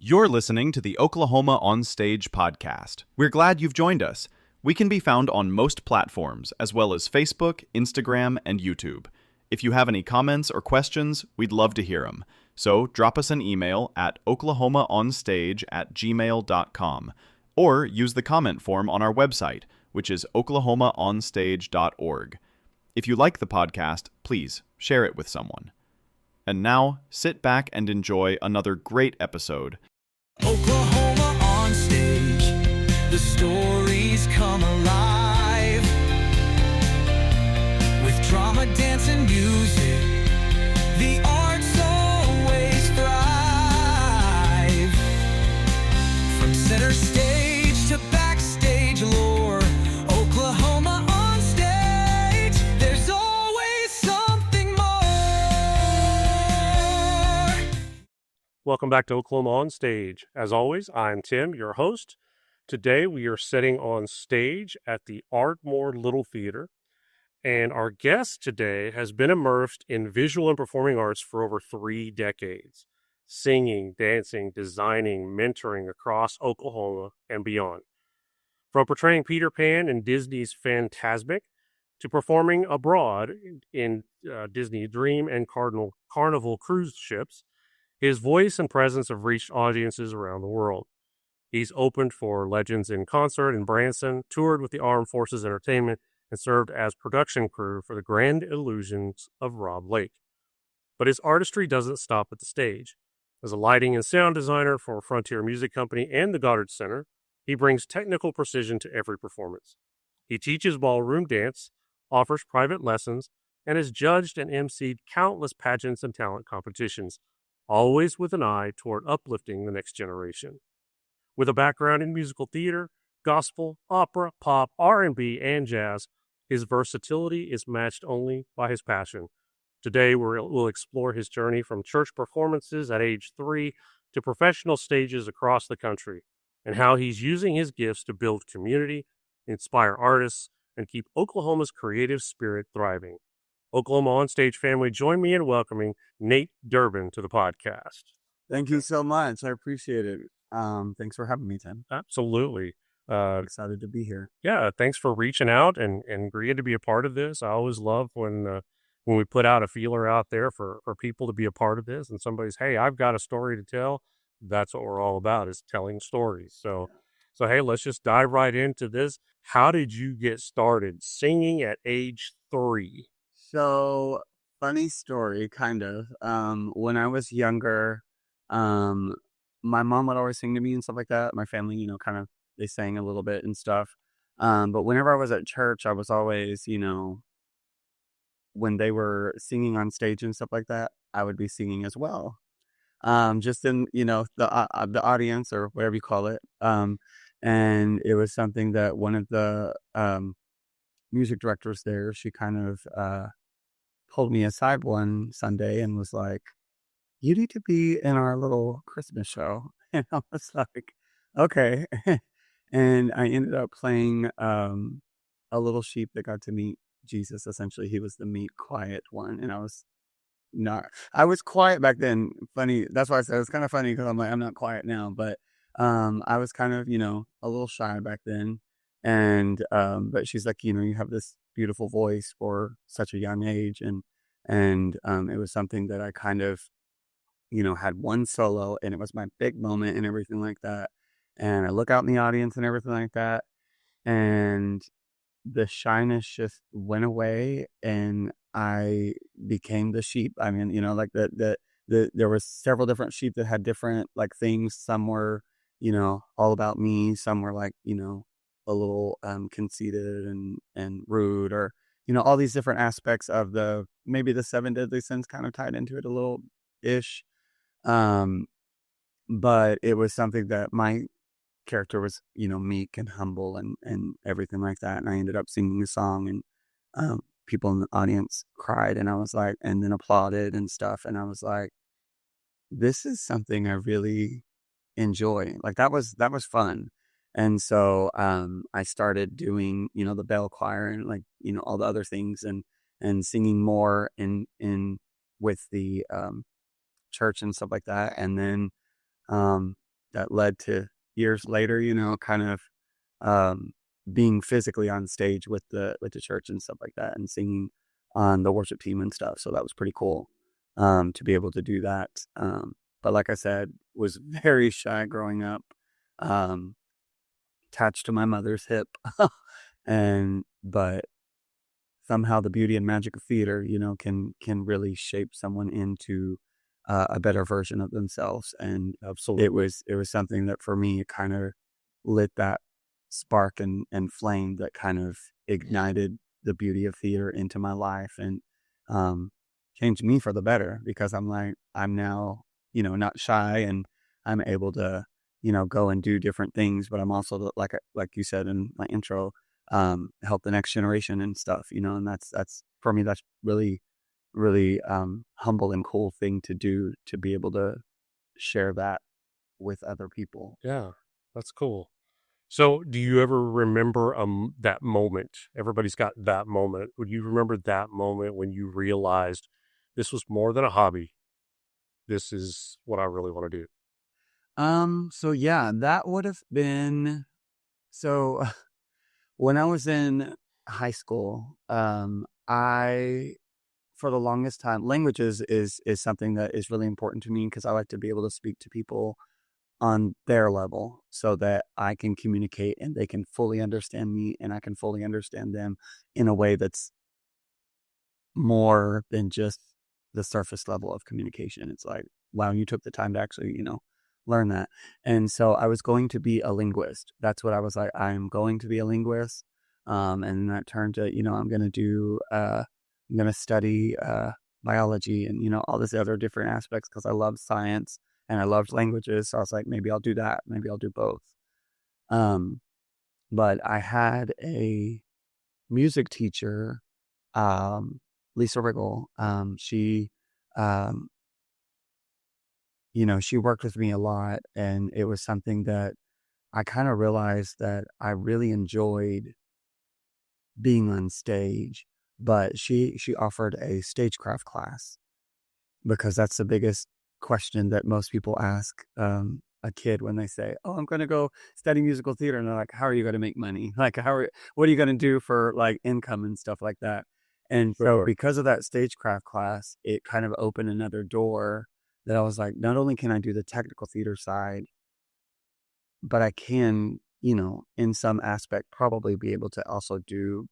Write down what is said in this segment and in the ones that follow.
You're listening to the Oklahoma On Stage podcast. We're glad you've joined us. We can be found on most platforms, as well as Facebook, Instagram, and YouTube. If you have any comments or questions, we'd love to hear them. So drop us an email at oklahomaonstage@gmail.com or use the comment form on our website, which is oklahomaonstage.org. If you like the podcast, please share it with someone. And now, sit back and enjoy another great episode. Oklahoma on stage, the stories come alive. With drama, dance, and music, the arts always thrive. From center stage to backstage lore, Oklahoma on stage, there's always something more. Welcome back to Oklahoma On Stage. As always, I'm Tim, your host. Today we are sitting on stage at the Ardmore Little Theater, and our guest today has been immersed in visual and performing arts for over 3 decades, singing, dancing, designing, mentoring across Oklahoma and beyond. From portraying Peter Pan in Disney's Fantasmic to performing abroad in Disney Dream and Carnival cruise ships, his voice and presence have reached audiences around the world. He's opened for Legends in Concert in Branson, toured with the Armed Forces Entertainment, and served as production crew for the Grand Illusions of Rob Lake. But his artistry doesn't stop at the stage. As a lighting and sound designer for Frontier Music Company and the Goddard Center, he brings technical precision to every performance. He teaches ballroom dance, offers private lessons, and has judged and emceed countless pageants and talent competitions, always with an eye toward uplifting the next generation. With a background in musical theater, gospel, opera, pop, R&B, and jazz, his versatility is matched only by his passion. Today, we'll explore his journey from church performances at age 3 to professional stages across the country, and how he's using his gifts to build community, inspire artists, and keep Oklahoma's creative spirit thriving. Oklahoma On Stage family, join me in welcoming Nate Durbin to the podcast. Thank you so much. I appreciate it. Thanks for having me, Tim. Absolutely. Excited to be here. Yeah, thanks for reaching out and agreeing to be a part of this. I always love when we put out a feeler out there for people to be a part of this, and somebody's, hey, I've got a story to tell. That's what we're all about, is telling stories. So hey, let's just dive right into this. How did you get started singing at age 3? So, funny story, kind of. When I was younger, my mom would always sing to me and stuff like that. My family, kind of, they sang a little bit and stuff. But whenever I was at church, I was always, when they were singing on stage and stuff like that, I would be singing as well. Just in, the audience or whatever you call it. And it was something that one of the music directors there, she kind of pulled me aside one Sunday and was like, you need to be in our little Christmas show. And I was like, okay. And I ended up playing a little sheep that got to meet Jesus. Essentially, he was the meek, quiet one. And I was quiet back then. Funny. That's why I said it's kind of funny, because I'm like, I'm not quiet now. But I was kind of, a little shy back then. And but she's like, you have this beautiful voice for such a young age. And it was something that I kind of, had one solo, and it was my big moment and everything like that. And I look out in the audience and everything like that, and the shyness just went away, and I became the sheep. I mean, like there was several different sheep that had different like things. Some were, all about me. Some were like, a little conceited and rude, or all these different aspects of maybe the 7 deadly sins kind of tied into it a little ish. But it was something that my character was, meek and humble and everything like that. And I ended up singing a song, and people in the audience cried, and I was like, and then applauded and stuff. And I was like, this is something I really enjoy. Like that was fun. And so I started doing, the bell choir and like, all the other things, and singing more in with the church and stuff like that. And then that led to years later, kind of being physically on stage with the church and stuff like that, and singing on the worship team and stuff. So that was pretty cool to be able to do that. But like I said, was very shy growing up, attached to my mother's hip, but somehow the beauty and magic of theater, can really shape someone into a better version of themselves. And Absolutely. it was something that for me, it kind of lit that spark and flame that kind of ignited the beauty of theater into my life, and changed me for the better, because I'm now, not shy, and I'm able to, go and do different things, but I'm also, like you said in my intro, help the next generation and stuff, and that's for me, that's really, really humble and cool thing to do, to be able to share that with other people. Yeah, that's cool. So, do you ever remember that moment? Everybody's got that moment. Would you remember that moment when you realized this was more than a hobby? This is what I really want to do. So yeah, that would have been, so when I was in high school, I, for the longest time, languages is something that is really important to me, because I like to be able to speak to people on their level, so that I can communicate and they can fully understand me, and I can fully understand them in a way that's more than just the surface level of communication. It's like, wow, you took the time to actually, learn that. And so I was going to be a linguist. That's what I was like. I'm going to be a linguist. And that turned to, I'm going to study biology and, all these other different aspects, because I love science and I loved languages. So I was like, maybe I'll do that. Maybe I'll do both. But I had a music teacher, Lisa Riggle. She, she worked with me a lot, and it was something that I kind of realized that I really enjoyed being on stage. But she offered a stagecraft class, because that's the biggest question that most people ask a kid when they say, "Oh, I'm going to go study musical theater," and they're like, "How are you going to make money? Like, what are you going to do for like income and stuff like that?" And so, Sure. because of that stagecraft class, it kind of opened another door that I was like, not only can I do the technical theater side, but I can, in some aspect, probably be able to also do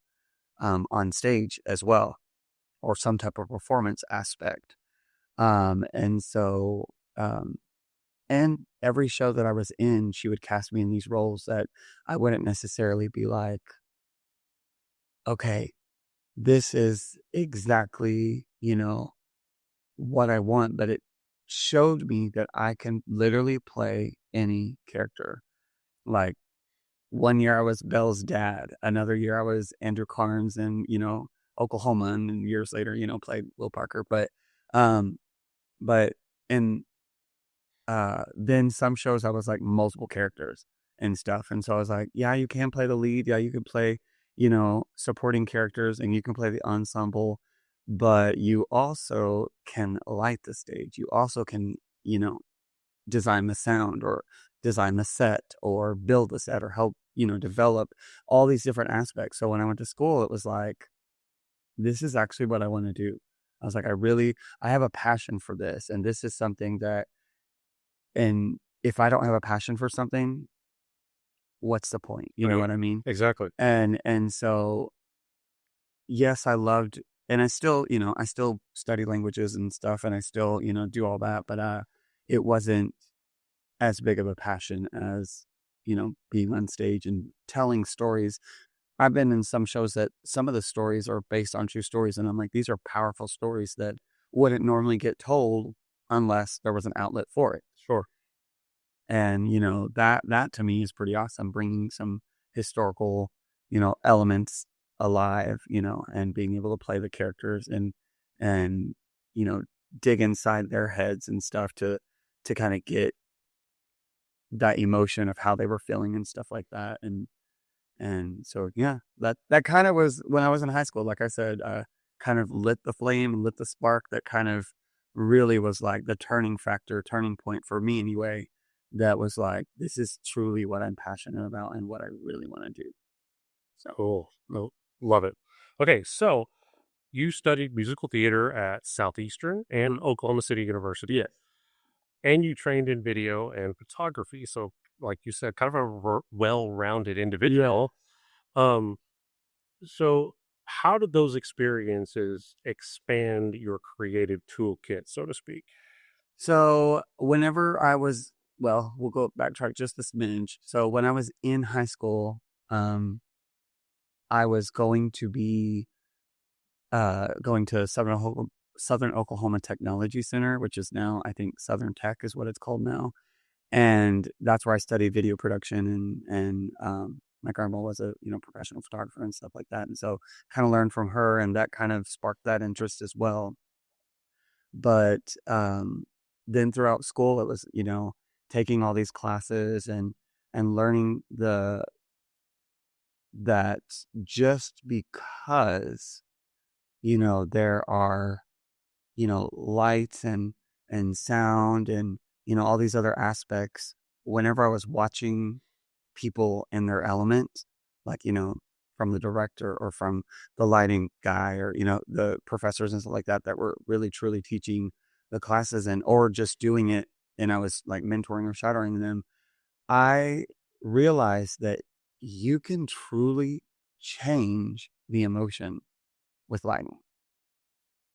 on stage as well, or some type of performance aspect. And so, and every show that I was in, she would cast me in these roles that I wouldn't necessarily be like, okay, this is exactly, what I want, but it showed me that I can literally play any character. Like, one year I was Belle's dad, another year I was Andrew Carnes in, Oklahoma, and years later, played Will Parker. But in then some shows I was like multiple characters and stuff. And so I was like, yeah, you can play the lead. Yeah, you can play, supporting characters, and you can play the ensemble, but you also can light the stage. You also can, design the sound, or design the set, or build the set, or help, develop all these different aspects. So when I went to school, it was like, this is actually what I want to do. I was like, I have a passion for this. And this is something that, and if I don't have a passion for something, what's the point? You know what I mean? Exactly. And so, yes, I loved, and I still study languages and stuff, and I still, do all that, but it wasn't as big of a passion as, being on stage and telling stories. I've been in some shows that some of the stories are based on true stories, and I'm like, these are powerful stories that wouldn't normally get told unless there was an outlet for it. Sure. And, that to me is pretty awesome, bringing some historical, elements alive, and being able to play the characters and, dig inside their heads and stuff to kind of get that emotion of how they were feeling and stuff like that. And so, yeah, that kind of was when I was in high school, like I said, kind of lit the flame, lit the spark that kind of really was like the turning point for me anyway, that was like, this is truly what I'm passionate about and what I really want to do. So Cool. No, love it. Okay, so you studied musical theater at Southeastern and Oklahoma City University. yes. And you trained in video and photography. So, like you said, kind of a well-rounded individual. So how did those experiences expand your creative toolkit, so to speak? So whenever I was, well, we'll go backtrack just a smidge. So when I was in high school, I was going to be going to Southern Oklahoma Technology Center, which is now, I think, Southern Tech is what it's called now. And that's where I studied video production, and my grandma was a professional photographer and stuff like that. And so kind of learned from her, and that kind of sparked that interest as well. But then throughout school, it was, taking all these classes and learning that just because, there are, lights and sound and, all these other aspects, whenever I was watching people in their element, like, from the director or from the lighting guy or, the professors and stuff like that were really truly teaching the classes or just doing it, and I was like mentoring or shadowing them, I realized that you can truly change the emotion with lighting.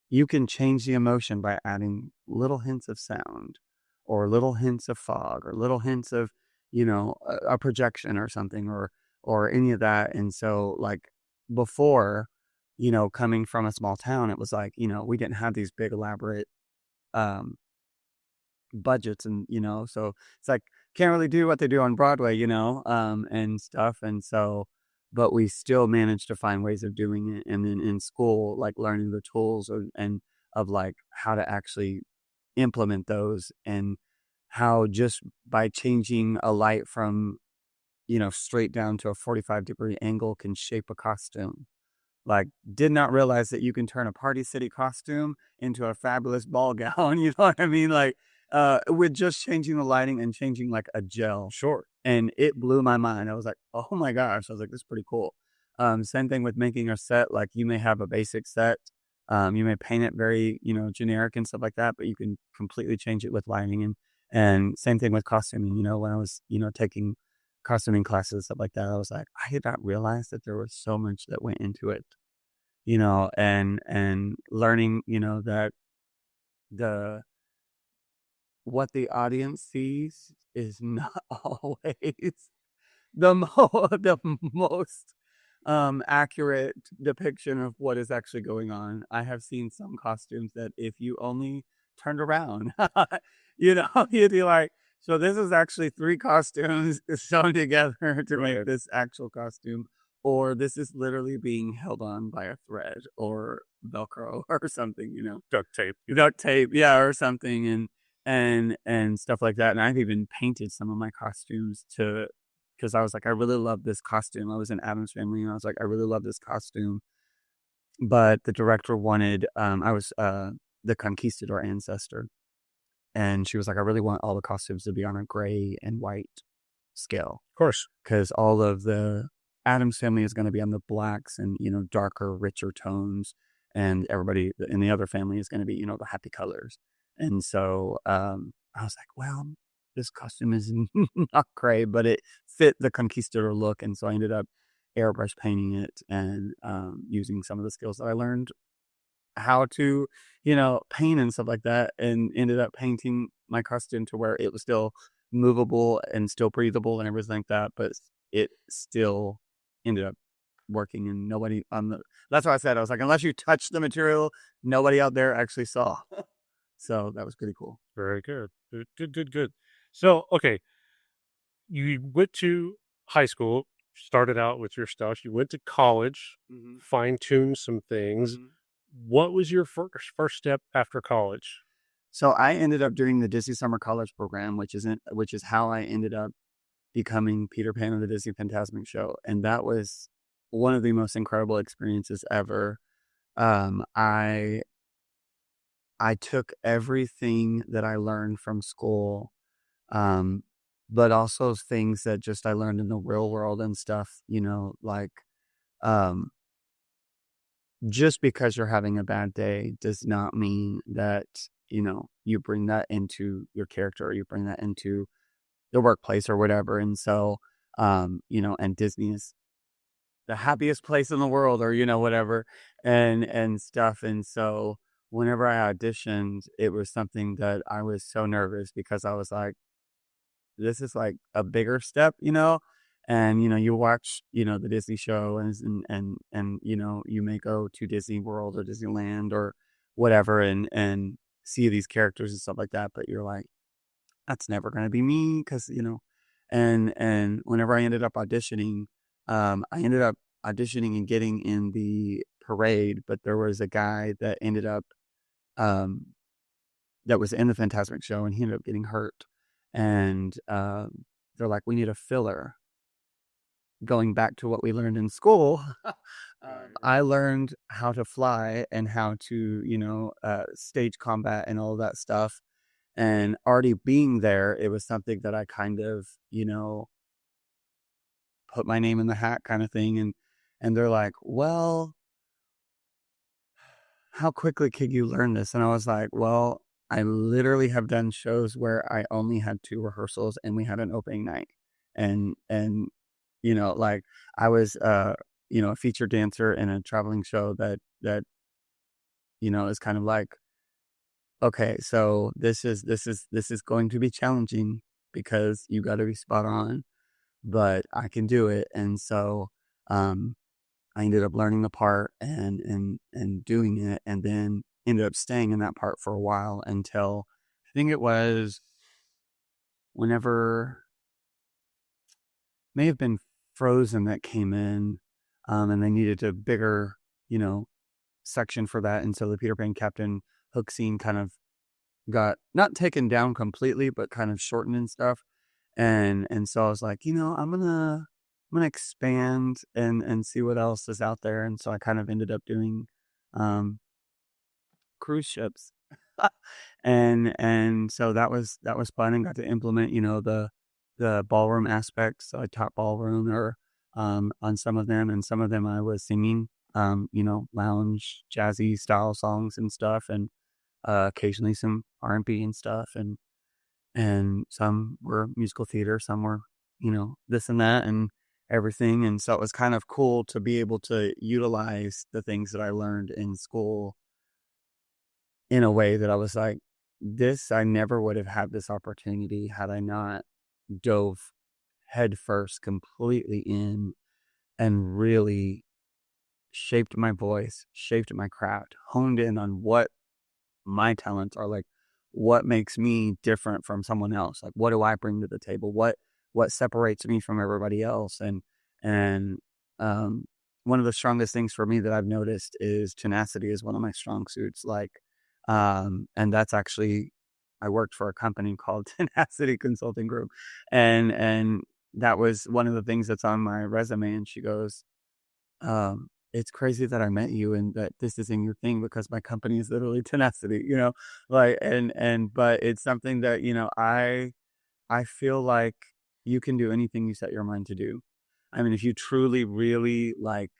You can change the emotion by adding little hints of sound or little hints of fog or little hints of, a projection or something or any of that. And so like before, coming from a small town, it was like, we didn't have these big elaborate budgets and, so it's like, can't really do what they do on Broadway, and stuff. And so, but we still managed to find ways of doing it. And then in school, like learning the tools and of like how to actually implement those, and how just by changing a light from, straight down to a 45-degree angle can shape a costume. Like, did not realize that you can turn a Party City costume into a fabulous ball gown. You know what I mean? Like, with just changing the lighting and changing like a gel. Sure. And it blew my mind. I was like, oh my gosh. I was like, this is pretty cool. Same thing with making a set. Like, you may have a basic set. You may paint it very, generic and stuff like that, but you can completely change it with lighting. And same thing with costuming. When I was, taking costuming classes, stuff like that, I was like, I did not realize that there was so much that went into it, and learning, that what the audience sees is not always the most accurate depiction of what is actually going on. I have seen some costumes that if you only turned around, you'd be like, so this is actually 3 costumes sewn together to make this actual costume, or this is literally being held on by a thread or Velcro or something, Duct tape. Yeah, or something, and stuff like that. And I've even painted some of my costumes because I was like, I really love this costume. I was in Addams Family, and I was like, I really love this costume. But the director wanted, I was the conquistador ancestor. And she was like, I really want all the costumes to be on a gray and white scale. Of course. Because all of the Addams Family is going to be on the blacks and, darker, richer tones. And everybody in the other family is going to be, the happy colors. And so I was like, well, this costume is not gray, but it fit the conquistador look. And so I ended up airbrush painting it and using some of the skills that I learned how to, paint and stuff like that, and ended up painting my costume to where it was still movable and still breathable and everything like that, but it still ended up working, and nobody that's why I said, I was like, unless you touch the material, nobody out there actually saw. So that was pretty cool. Very good. Good. So, okay, you went to high school, started out with your stuff. You went to college, fine-tuned some things. What was your first step after college? So I ended up doing the Disney Summer College program, which is how I ended up becoming Peter Pan of the Disney Fantasmic Show. And that was one of the most incredible experiences ever. I took everything that I learned from school, but also things that just I learned in the real world and stuff, like, um, just because you're having a bad day does not mean that, you bring that into your character or you bring that into the workplace or whatever. And so, and Disney is the happiest place in the world or, whatever and stuff. And so whenever I auditioned, it was something that I was so nervous because I was like, this is like a bigger step, and, you watch, the Disney show and, you may go to Disney World or Disneyland or whatever and see these characters and stuff like that. But you're like, that's never going to be me. Cause and whenever I ended up auditioning, I ended up auditioning and getting in the parade, but there was a guy that ended up, that was in the Fantasmic show and he ended up getting hurt. And, they're like, we need a filler. Going back to what we learned in school, I learned how to fly and how to, stage combat and all that stuff. And already being there, it was something that I kind of, put my name in the hat kind of thing. And they're like, well, how quickly could you learn this? And I was like, well, I literally have done shows where I only had 2 rehearsals and we had an opening night. And like I was, a featured dancer in a traveling show that, is kind of like, okay, so this is going to be challenging because you got to be spot on, but I can do it. And so, I ended up learning the part and doing it, and then ended up staying in that part for a while until I think it was whenever may have been Frozen that came in, and they needed a bigger, section for that. And so the Peter Pan Captain Hook scene kind of got not taken down completely, but kind of shortened and stuff. And so I was like, I'm gonna expand and see what else is out there. And so I kind of ended up doing cruise ships. and so that was fun and got to implement, the ballroom aspects. So I taught ballroom or on some of them, and some of them I was singing lounge jazzy style songs and stuff, and occasionally some R&B and stuff, and some were musical theater, some were this and that and everything. And so it was kind of cool to be able to utilize the things that I learned in school in a way that I was like, this, I never would have had this opportunity had I not dove headfirst completely in and really shaped my voice, shaped my craft, honed in on what my talents are, like what makes me different from someone else, like what do I bring to the table, what separates me from everybody else. And one of the strongest things for me that I've noticed is tenacity is one of my strong suits, like and that's actually, I worked for a company called Tenacity Consulting Group, and that was one of the things that's on my resume. And she goes, it's crazy that I met you and that this isn't your thing, because my company is literally Tenacity, like, but it's something that, I feel like you can do anything you set your mind to do. I mean, if you truly, really like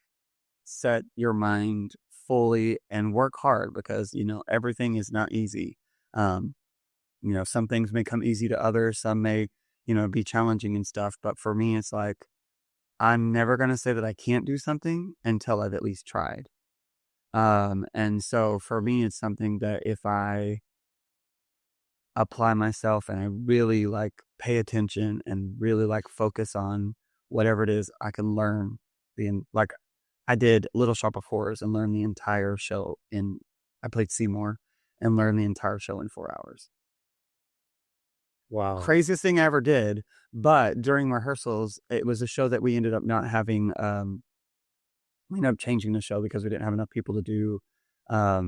set your mind fully and work hard, because, everything is not easy. Some things may come easy to others. Some may, be challenging and stuff. But for me, it's like, I'm never going to say that I can't do something until I've at least tried. And so for me, it's something that if I apply myself and I really like pay attention and really like focus on whatever it is, I can learn like I did Little Shop of Horrors and learned the entire show I played Seymour and learned the entire show in 4 hours. Wow. Craziest thing I ever did. But during rehearsals, it was a show that we ended up not having, we ended up changing the show because we didn't have enough people to do, I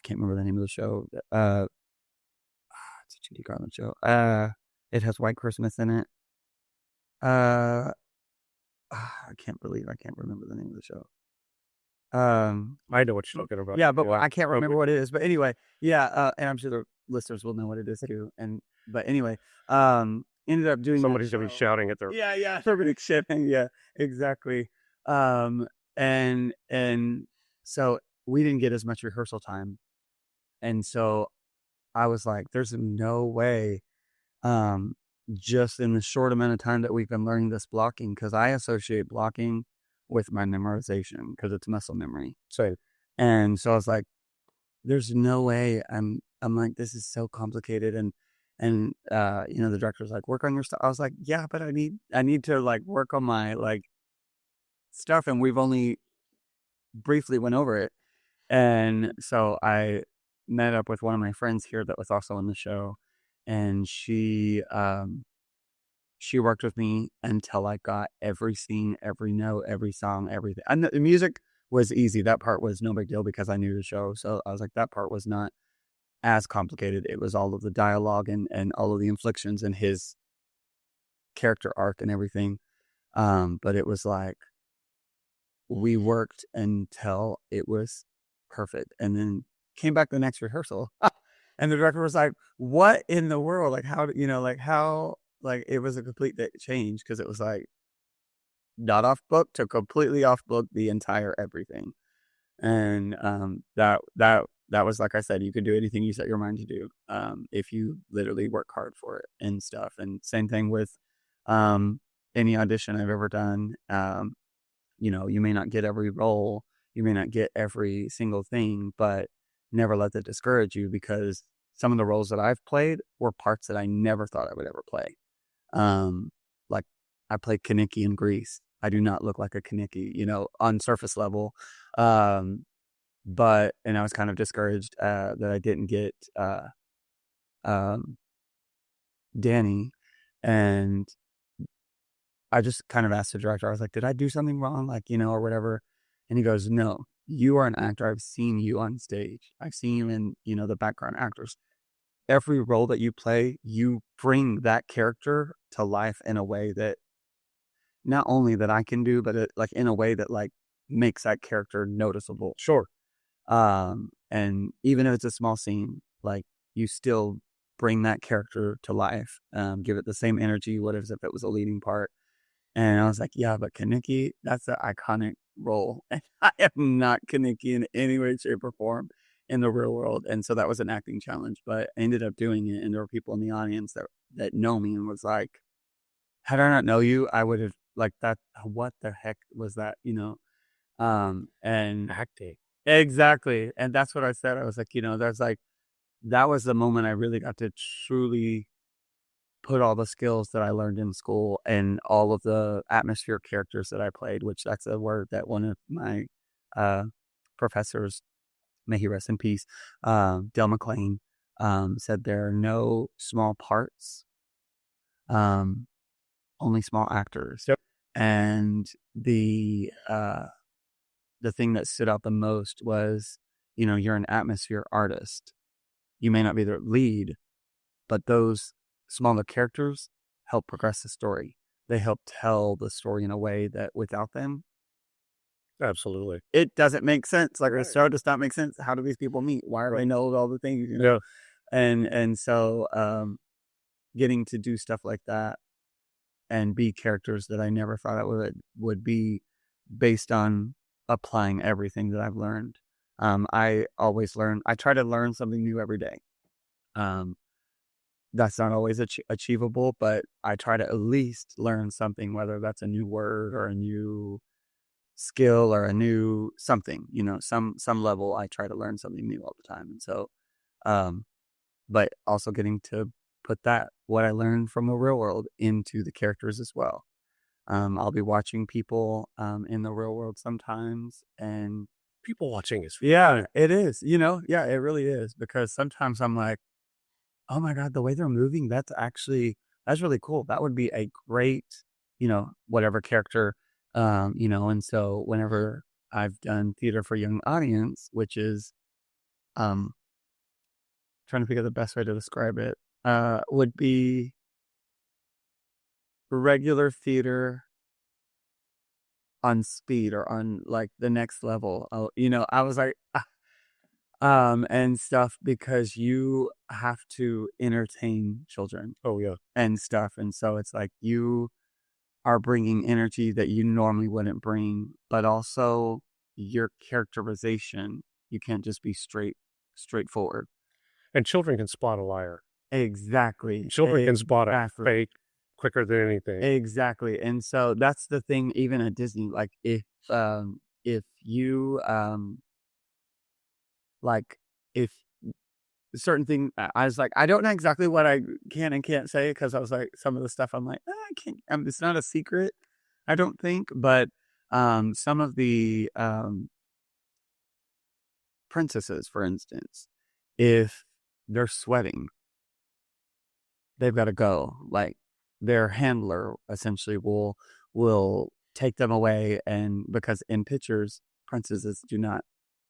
can't remember the name of the show. It's a Judy Garland show. It has White Christmas in it. I can't remember the name of the show. I know what you're talking about. Yeah, but I can't remember what it is. But anyway, yeah, and I'm sure the listeners will know what it is too. But anyway, ended up doing that Somebody's going to be show. shouting at their... Yeah, somebody shouting. Yeah, exactly. And so we didn't get as much rehearsal time, and so I was like, "There's no way." Just in the short amount of time that we've been learning this blocking, because I associate blocking with my memorization because it's muscle memory. Same. And so I was like, there's no way. I'm like, this is so complicated. And the director was like, work on your stuff. I was like, yeah, but I need to like work on my like stuff. And we've only briefly went over it. And so I met up with one of my friends here that was also on the show, and she worked with me until I got every scene, every note, every song, everything. And the music was easy. That part was no big deal because I knew the show. So I was like, that part was not as complicated. It was all of the dialogue and all of the inflections and his character arc and everything. But it was like, we worked until it was perfect. And then came back the next rehearsal. And the director was like, what in the world? Like, how, like it was a complete change, because it was like not off book to completely off book, the entire everything. And that was, like I said, you could do anything you set your mind to do if you literally work hard for it and stuff. And same thing with any audition I've ever done. You may not get every role, you may not get every single thing, but never let that discourage you, because some of the roles that I've played were parts that I never thought I would ever play. Like I played Kaniki in Grease. I do not look like a Kaniki, on surface level. And I was kind of discouraged that I didn't get Danny. And I just kind of asked the director, I was like, did I do something wrong? Like, or whatever. And he goes, no, you are an actor. I've seen you on stage. I've seen you in, the background actors. Every role that you play, you bring that character to life in a way that not only that I can do, but like in a way that like makes that character noticeable. Sure. And even if it's a small scene, like you still bring that character to life, give it the same energy you would as if it was a leading part. And I was like, yeah, but Kaniki, that's an iconic role. And I am not Kaniki in any way, shape, or form in the real world. And so that was an acting challenge, but I ended up doing it. And there were people in the audience that know me and was like, had I not know you, I would have like that. What the heck was that? And Acting. Exactly. And that's what I said. I was like, that was the moment I really got to truly put all the skills that I learned in school and all of the atmosphere characters that I played, which that's a word that one of my professors, may he rest in peace, Del McLean, said there are no small parts, only small actors. Yep. And the thing that stood out the most was, you're an atmosphere artist. You may not be the lead, but those smaller characters help progress the story. They help tell the story in a way that without them, absolutely, it doesn't make sense. Like right. The show does not make sense. How do these people meet? Why are they know all the things? Yeah. And so getting to do stuff like that and be characters that I never thought I would be, based on applying everything that I've learned. I always learn. I try to learn something new every day. That's not always achievable, but I try to at least learn something, whether that's a new word or a new skill or a new something, some level. I try to learn something new all the time. And so, but also getting to put what I learned from the real world into the characters as well. I'll be watching people in the real world sometimes, and people watching is fun. It is, yeah, it really is, because sometimes I'm like, oh my God, the way they're moving, that's really cool. That would be a great, whatever character, and so whenever I've done theater for young audience, which is, trying to figure the best way to describe it, would be regular theater on speed or on like the next level. I was like, and stuff, because you have to entertain children Oh yeah. and stuff. And so it's like you are bringing energy that you normally wouldn't bring, but also your characterization. You can't just be straightforward. And children can spot a liar. Exactly. Children can spot a Exactly. fake quicker than anything. Exactly. And so that's the thing, even at Disney, like if you like if certain thing, I was like, I don't know exactly what I can and can't say, because I was like, some of the stuff I'm like, I can't, it's not a secret, I don't think, but some of the princesses, for instance, if they're sweating, they've got to go. Like their handler essentially will take them away, and because in pictures, princesses do not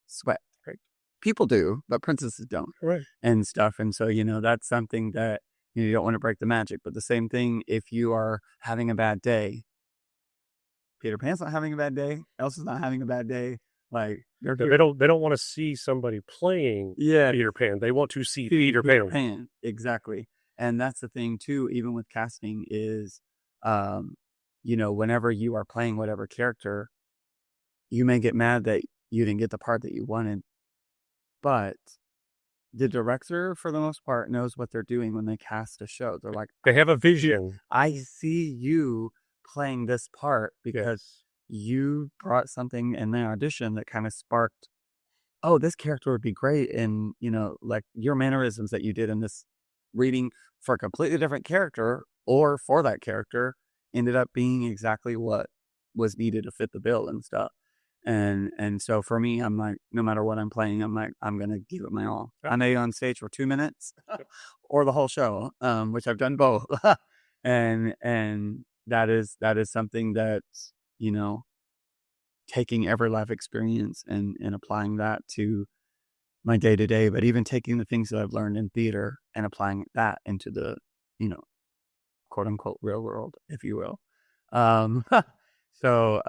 sweat. Right? People do, but princesses don't, Right. and stuff. And so that's something that you don't want to break the magic. But the same thing, if you are having a bad day, Peter Pan's not having a bad day, Elsa's not having a bad day. Like They don't want to see somebody playing Peter Pan. They want to see Peter Pan. Exactly. And that's the thing too, even with casting, is whenever you are playing whatever character, you may get mad that you didn't get the part that you wanted, but the director, for the most part, knows what they're doing when they cast a show. They're like, they have a vision. I see you playing this part because you brought something in the audition that kind of sparked, oh, this character would be great. And, like your mannerisms that you did in this reading for a completely different character or for that character ended up being exactly what was needed to fit the bill and stuff. And so for me, I'm like, no matter what I'm playing, I'm like, I'm going to give it my all. I may on stage for 2 minutes or the whole show, which I've done both. and that is something that's, taking every life experience and applying that to my day to day, but even taking the things that I've learned in theater and applying that into the, quote unquote real world, if you will. So,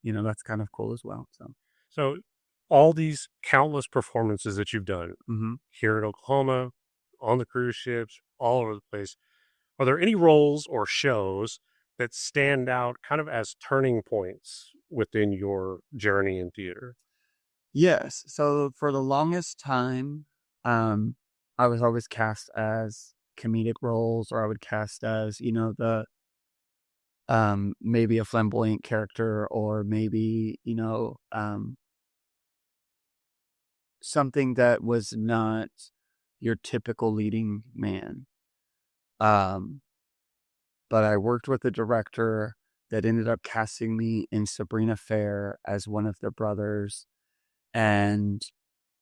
that's kind of cool as well. So all these countless performances that you've done mm-hmm. here in Oklahoma, on the cruise ships, all over the place, are there any roles or shows that stand out kind of as turning points within your journey in theater? Yes. So for the longest time, I was always cast as comedic roles, or I would cast as, the maybe a flamboyant character, or maybe, something that was not your typical leading man. But I worked with a director that ended up casting me in Sabrina Fair as one of the brothers. And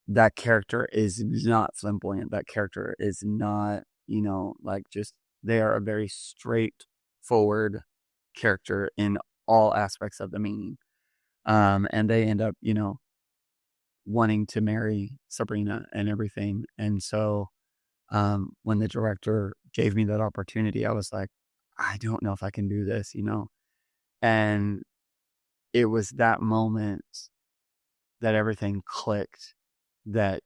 that character is not flamboyant. That character is not, they are a very straightforward character in all aspects of the meaning. And they end up, wanting to marry Sabrina and everything. And so when the director gave me that opportunity, I was like, I don't know if I can do this, and it was that moment that everything clicked, that,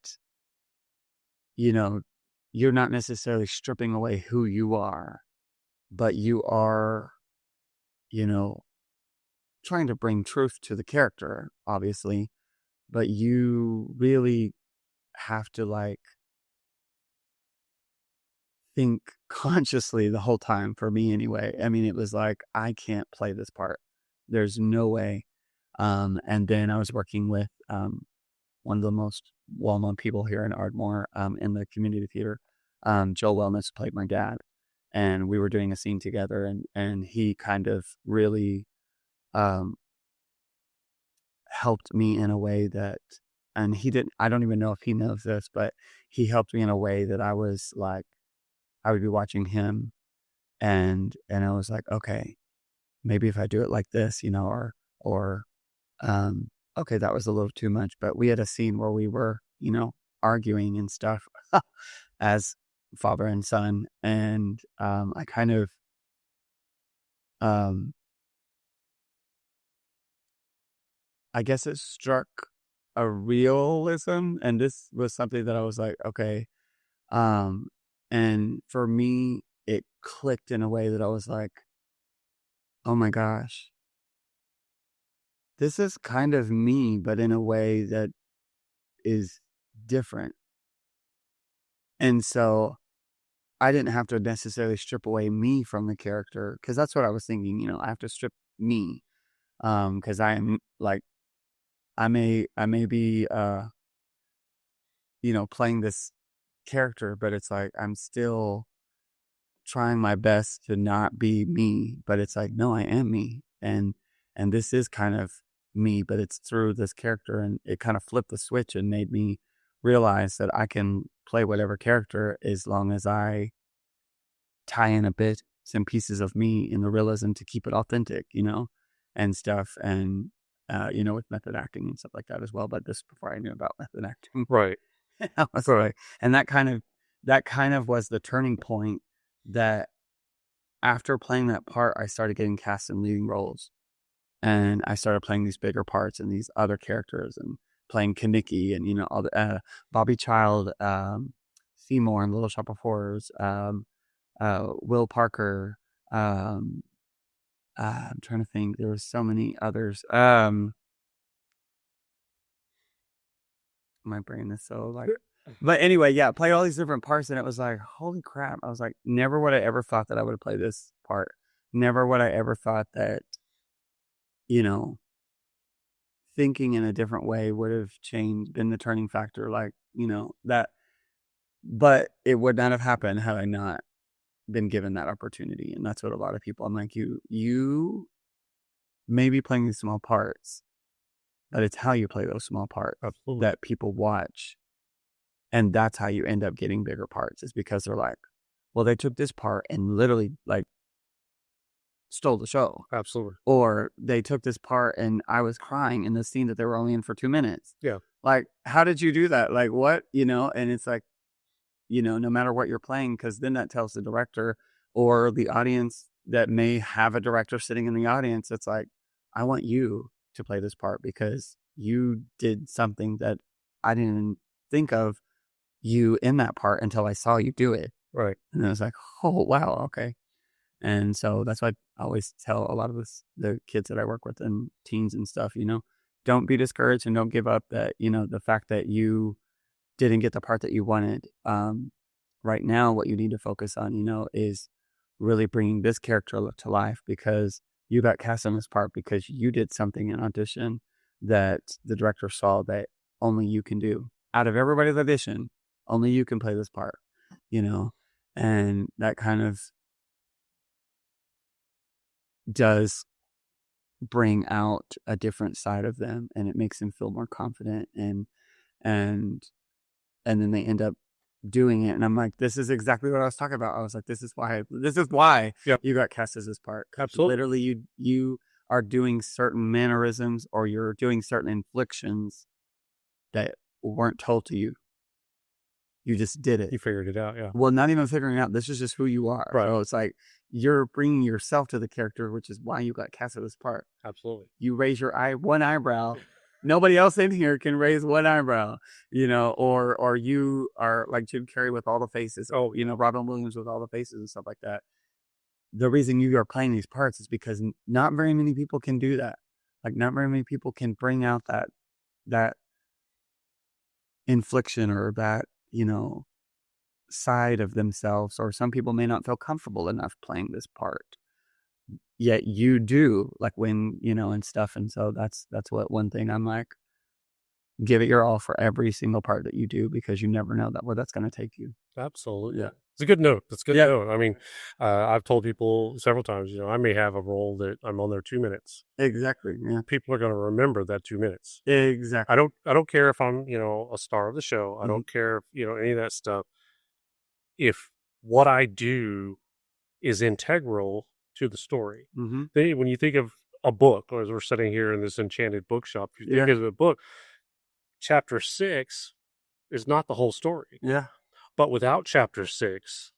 you're not necessarily stripping away who you are, but you are, trying to bring truth to the character, obviously, but you really have to think consciously the whole time, for me anyway. I mean, it was like, I can't play this part. There's no way. And then I was working with one of the most well-known people here in Ardmore, in the community theater. Joe Wellness played my dad, and we were doing a scene together, and he kind of really helped me in a way that, and I don't even know if he knows this, but he helped me in a way that I was like, I would be watching him, and I was like, okay, maybe if I do it like this, or okay, that was a little too much. But we had a scene where we were, arguing and stuff as father and son, and I kind of I guess it struck a realism, and this was something that I was like, okay. And for me, it clicked in a way that I was like, oh my gosh, this is kind of me, but in a way that is different. And so I didn't have to necessarily strip away me from the character, because that's what I was thinking. You know, I have to strip me, because I am like, I may be, playing this character, but it's like I'm still trying my best to not be me. But it's like, no, I am me, and this is kind of me, but it's through this character, and it kind of flipped the switch and made me realize that I can play whatever character as long as I tie in a bit some pieces of me in the realism to keep it authentic, and stuff. And with method acting and stuff like that as well. But this before I knew about method acting. Right. I was like, and that kind of was the turning point, that after playing that part, I started getting cast in leading roles, and I started playing these bigger parts and these other characters, and playing Kaniki and all the Bobby Child, Seymour in Little Shop of Horrors, Will Parker. I'm trying to think. There were so many others. My brain is so like, but anyway, yeah, played all these different parts, and it was like, holy crap. I was like, never would I ever thought that I would play this part. Never would I ever thought that, thinking in a different way would have been the turning factor, like, that, but it would not have happened had I not been given that opportunity. And that's what a lot of people, I'm like, you may be playing these small parts, but it's how you play those small parts that people watch. And that's how you end up getting bigger parts, is because they're like, well, they took this part and literally like stole the show. Absolutely. Or they took this part and I was crying in the scene that they were only in for 2 minutes. Yeah. Like, how did you do that? Like, what? And it's like, no matter what you're playing, because then that tells the director or the audience that may have a director sitting in the audience, it's like, I want you to play this part because you did something that I didn't think of you in that part until I saw you do it. Right. And I was like, oh, wow. Okay. And so that's why I always tell a lot of the kids that I work with and teens and stuff, don't be discouraged and don't give up, that, the fact that you didn't get the part that you wanted. Right now, what you need to focus on, is really bringing this character to life, because you got cast in this part because you did something in audition that the director saw that only you can do. Out of everybody's audition, only you can play this part, and that kind of does bring out a different side of them, and it makes them feel more confident, and then they end up doing it. And I'm like, this is exactly what I was talking about. I was like, this is why Yep. you got cast as this part. Absolutely. Literally, you are doing certain mannerisms, or you're doing certain inflictions that weren't told to you. You just did it. You figured it out, yeah. Well, not even figuring it out. This is just who you are. Right. So it's like you're bringing yourself to the character, which is why you got cast as this part. Absolutely. You raise your one eyebrow. Nobody else in here can raise one eyebrow, or you are like Jim Carrey with all the faces. Oh, Robin Williams with all the faces and stuff like that. The reason you are playing these parts is because not very many people can do that. Like, not very many people can bring out that infliction, or that, side of themselves, or some people may not feel comfortable enough playing this part. Yet you do, like, when, and stuff. And so that's what one thing I'm like, give it your all for every single part that you do, because you never know where that's going to take you. Absolutely. Yeah. It's a good note. That's a good note. I mean, I've told people several times, I may have a role that I'm on there 2 minutes. Exactly. Yeah. People are going to remember that 2 minutes. Exactly. I don't care if I'm, a star of the show. I don't care if, any of that stuff. If what I do is integral to the story. Mm-hmm. When you think of a book, or as we're sitting here in this enchanted bookshop, you think of a book, chapter 6 is not the whole story. Yeah. But without chapter 6,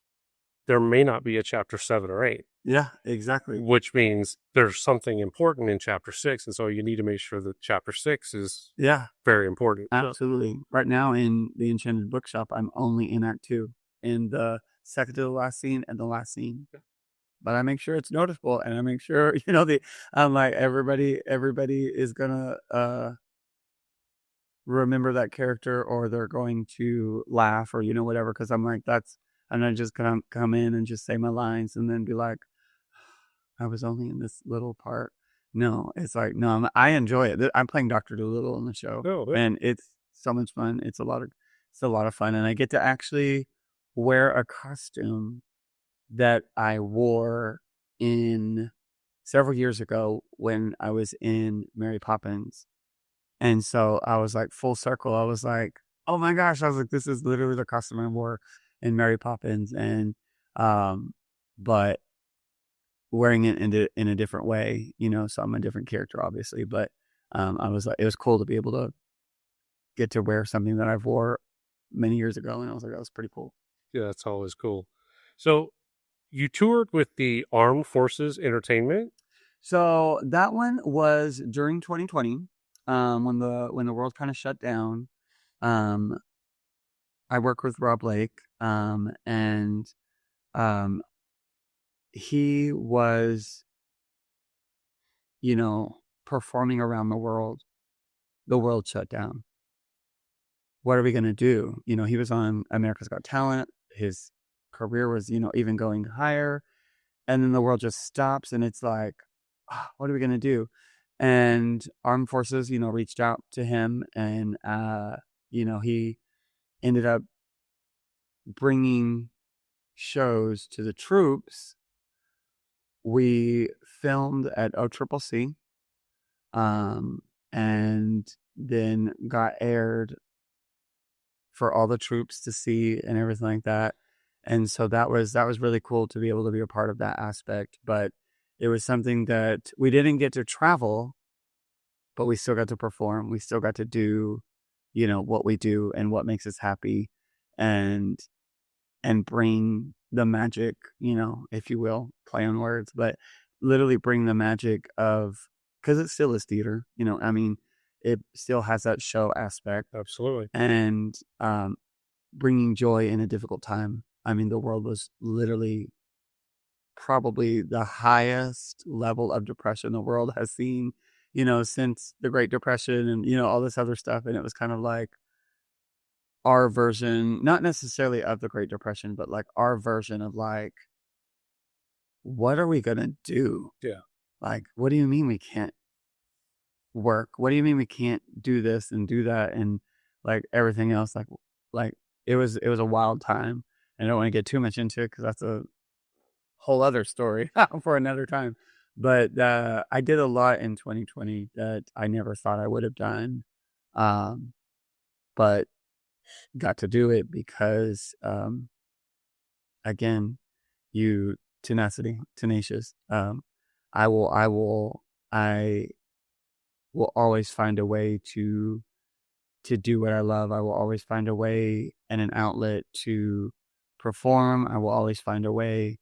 there may not be a chapter 7 or 8. Yeah, exactly. which means there's something important in chapter 6. And so you need to make sure that chapter 6 is Yeah, very important. So, absolutely. Right now in the Enchanted Bookshop, I'm only in Act 2, in the second to the last scene and the last scene. But I make sure it's noticeable, and I make sure, I'm like, everybody is gonna remember that character, or they're going to laugh, or whatever, because I'm like, I'm not just gonna come in and just say my lines and then be like, I was only in this little part. No, it's like, no, I enjoy it. I'm playing Dr. Dolittle in the show, and it's so much fun. It's a lot of fun, and I get to actually wear a costume that I wore in several years ago when I was in Mary Poppins. And so I was like, full circle. I was like, oh my gosh. I was like, this is literally the costume I wore in Mary Poppins. And, but wearing it in a different way, so I'm a different character, obviously. But I was like, it was cool to be able to get to wear something that I've wore many years ago. And I was like, that was pretty cool. Yeah, that's always cool. So you toured with the Armed Forces Entertainment? So that one was during 2020, when the world kind of shut down. I work with Rob Lake, and he was, performing around the world. The world shut down. What are we going to do? He was on America's Got Talent. His career was, even going higher. And then the world just stops, and it's like, what are we going to do? And Armed Forces, reached out to him, and, he ended up bringing shows to the troops. We filmed at OCCC, and then got aired for all the troops to see and everything like that. And so that was really cool to be able to be a part of that aspect. But it was something that we didn't get to travel, but we still got to perform. We still got to do, what we do and what makes us happy, and bring the magic, if you will, play on words, but literally bring the magic of, because it still is theater, it still has that show aspect. Absolutely. And bringing joy in a difficult time. The world was literally probably the highest level of depression the world has seen, since the Great Depression and, all this other stuff. And it was kind of like our version, not necessarily of the Great Depression, but like our version of like, what are we going to do? Yeah. Like, what do you mean we can't work? What do you mean we can't do this and do that? And like everything else, like it was a wild time. I don't want to get too much into it because that's a whole other story for another time. But I did a lot in 2020 that I never thought I would have done. But got to do it because, again, tenacious. I will always find a way to do what I love. I will always find a way and an outlet to perform. I will always find a way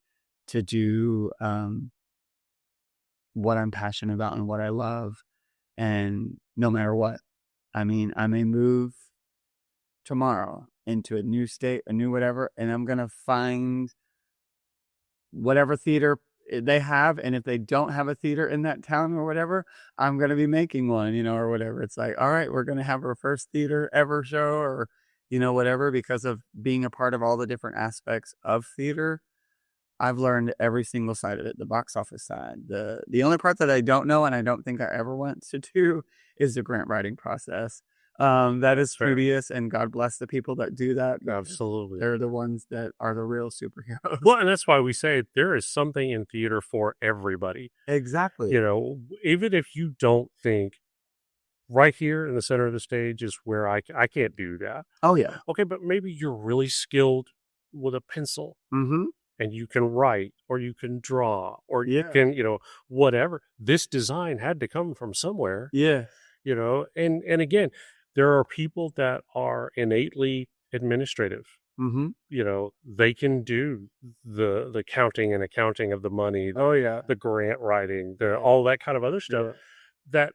to do what I'm passionate about and what I love. And no matter what, I may move tomorrow into a new state, a new whatever, and I'm going to find whatever theater they have. And if they don't have a theater in that town or whatever, I'm going to be making one, or whatever. It's like, all right, we're going to have our first theater ever show, or, whatever, because of being a part of all the different aspects of theater. I've learned every single side of it, the box office side. The only part that I don't know, and I don't think I ever want to do, is the grant writing process. That is tedious, and God bless the people that do that. Absolutely. They're the ones that are the real superheroes. Well, and that's why we say there is something in theater for everybody. Exactly. Even if you don't think right here in the center of the stage is where I can't do that. Oh, yeah. Okay, but maybe you're really skilled with a pencil. Mm-hmm. And you can write, or you can draw, or Yeah. you can, whatever. This design had to come from somewhere. Yeah. And again, there are people that are innately administrative. Mm-hmm. They can do the counting and accounting of the money, Oh yeah. the grant writing, all that kind of other stuff. That,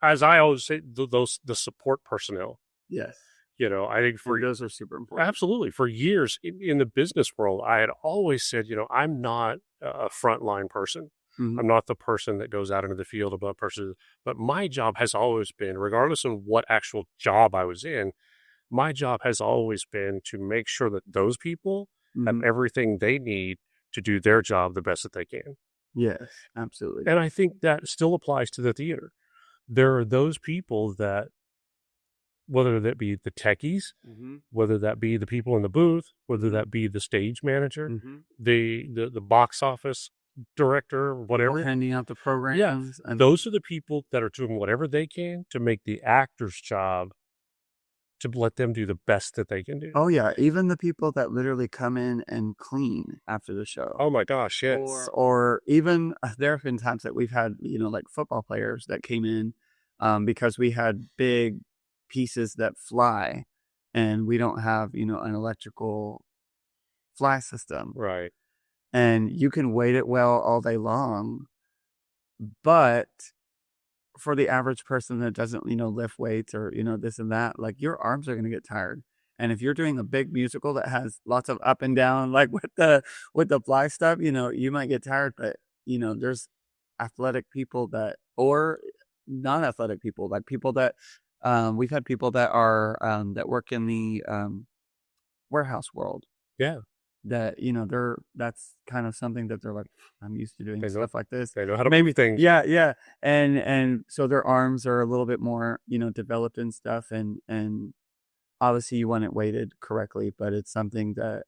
as I always say, the support personnel. Yes. I think And those are super important. absolutely, for years in the business world, I had always said, I'm not a frontline person. Mm-hmm. I'm not the person that goes out into the field about person, but my job has always been, regardless of what actual job I was in, my job has always been to make sure that those people have Mm-hmm. everything they need to do their job the best that they can. Yes, absolutely. And I think that still applies to the theater. There are those people that, whether that be the techies, Mm-hmm. whether that be the people in the booth, whether Mhm. that be the stage manager, Mm-hmm. the box office director, whatever. Handing out the programs. Yeah, And those are the people that are doing whatever they can to make the actor's job, to let them do the best that they can do. oh yeah, even the people that literally come in and clean after the show. Oh my gosh, yes. Or even there have been times that we've had, like football players that came in because we had big pieces that fly and we don't have, an electrical fly system. Right. And you can weight it well all day long, but for the average person that doesn't, lift weights or, this and that, like your arms are going to get tired. And if you're doing a big musical that has lots of up and down, like with the fly stuff, you might get tired, but there's athletic people or non-athletic people, like people that, we've had people that are, that work in the, warehouse world. Yeah. That, that's kind of something that they're like, I'm used to doing stuff like this. They know how to move things. Yeah, yeah. And so their arms are a little bit more, developed and stuff. And obviously you want it weighted correctly, but it's something that,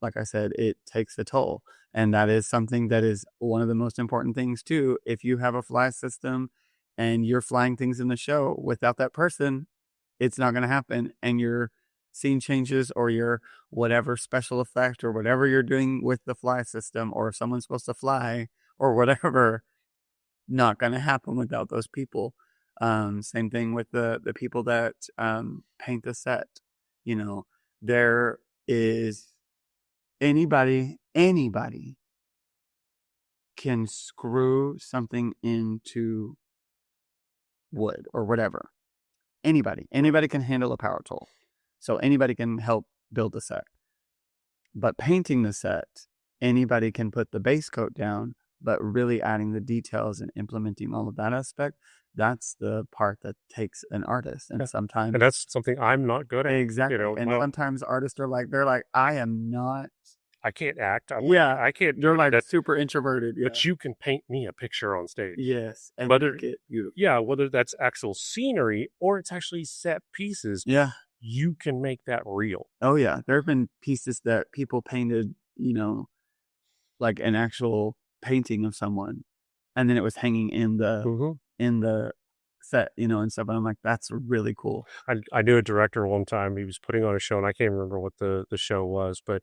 like I said, it takes a toll. And that is something that is one of the most important things too. If you have a fly system and you're flying things in the show without that person, it's not going to happen. And your scene changes or your whatever special effect or whatever you're doing with the fly system, or if someone's supposed to fly or whatever, not going to happen without those people. Same thing with the people that paint the set. There is anybody can screw something into wood or whatever. Anybody can handle a power tool. So anybody can help build the set. But painting the set, anybody can put the base coat down, but really adding the details and implementing all of that aspect, that's the part that takes an artist. And sometimes... And that's something I'm not good at. Exactly. And sometimes artists are like, I am not... I can't act. I can't. They're like super introverted. Yeah. But you can paint me a picture on stage. Yes. And whether make it beautiful. Yeah, whether that's actual scenery or it's actually set pieces. Yeah. You can make that real. Oh yeah. There have been pieces that people painted, like an actual painting of someone, and then it was hanging in the set, and stuff. And I'm like, that's really cool. I knew a director one time. He was putting on a show, and I can't remember what the show was, but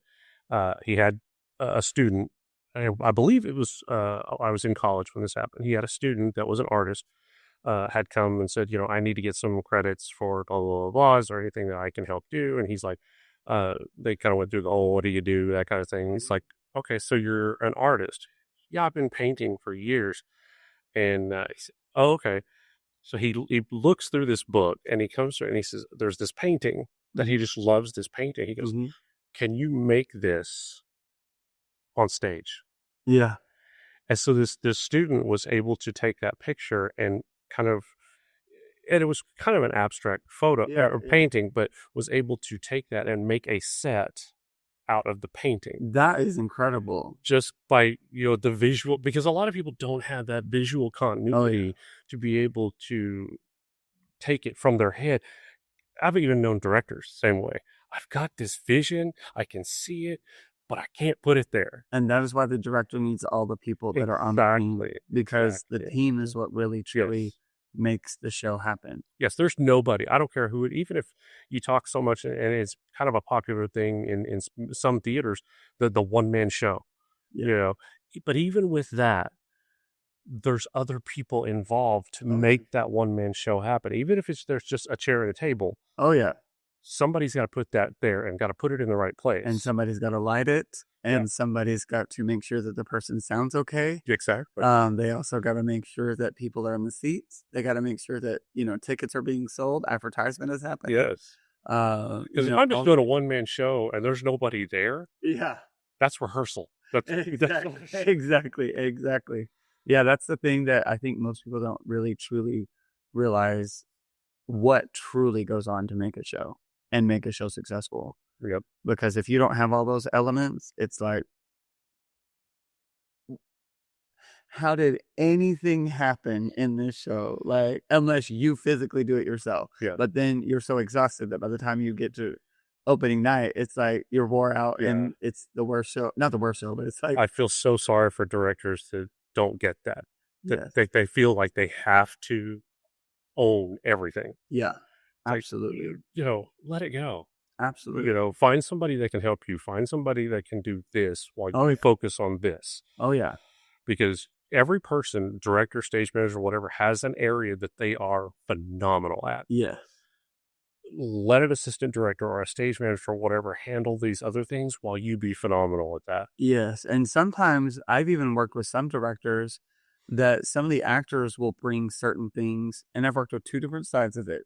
he had a student. I believe it was, I was in college when this happened. He had a student that was an artist, had come and said, I need to get some credits for blah, blah, blah, blah. Is there anything that I can help do? And he's like, they kind of went through the, what do you do? That kind of thing. He's like, okay, so you're an artist. Yeah, I've been painting for years. And he said, oh, okay. So he looks through this book and he comes through and he says, there's this painting that he just loves, this painting. He goes, can you make this on stage? Yeah. And so this student was able to take that picture and and it was kind of an abstract photo or painting, but was able to take that and make a set out of the painting. That is incredible. Just by, the visual, because a lot of people don't have that visual continuity to be able to take it from their head. I've even known directors same way. I've got this vision, I can see it, but I can't put it there. And that is why the director needs all the people that are on the team, because the team is what really truly makes the show happen. Yes, there's nobody. I don't care who it, even if you talk so much, and it's kind of a popular thing in some theaters, the one-man show, but even with that, there's other people involved to make that one-man show happen. Even if there's just a chair and a table. Oh yeah. somebody's got to put that there and got to put it in the right place. And somebody's got to light it, and somebody's got to make sure that the person sounds okay. Exactly. They also got to make sure that people are in the seats. They got to make sure that, tickets are being sold. Advertisement is happening. Yes. Because if I'm just doing a one-man show and there's nobody there, that's rehearsal. Exactly. Yeah, that's the thing that I think most people don't really truly realize, what truly goes on to make a show and make a show successful. Yep. Because if you don't have all those elements, it's like, how did anything happen in this show? Like, unless you physically do it yourself. Yeah. But then you're so exhausted that by the time you get to opening night, it's like you're wore out and it's the worst show. Not the worst show, but it's like, I feel so sorry for directors that don't get that. Yes. They feel like they have to own everything. Yeah, absolutely. Let it go. Absolutely. Find somebody that can help you. Find somebody that can do this while you focus on this. Oh, yeah. Because every person, director, stage manager, whatever, has an area that they are phenomenal at. Yes. Let an assistant director or a stage manager or whatever handle these other things while you be phenomenal at that. Yes. And sometimes I've even worked with some directors that some of the actors will bring certain things, and I've worked with two different sides of it.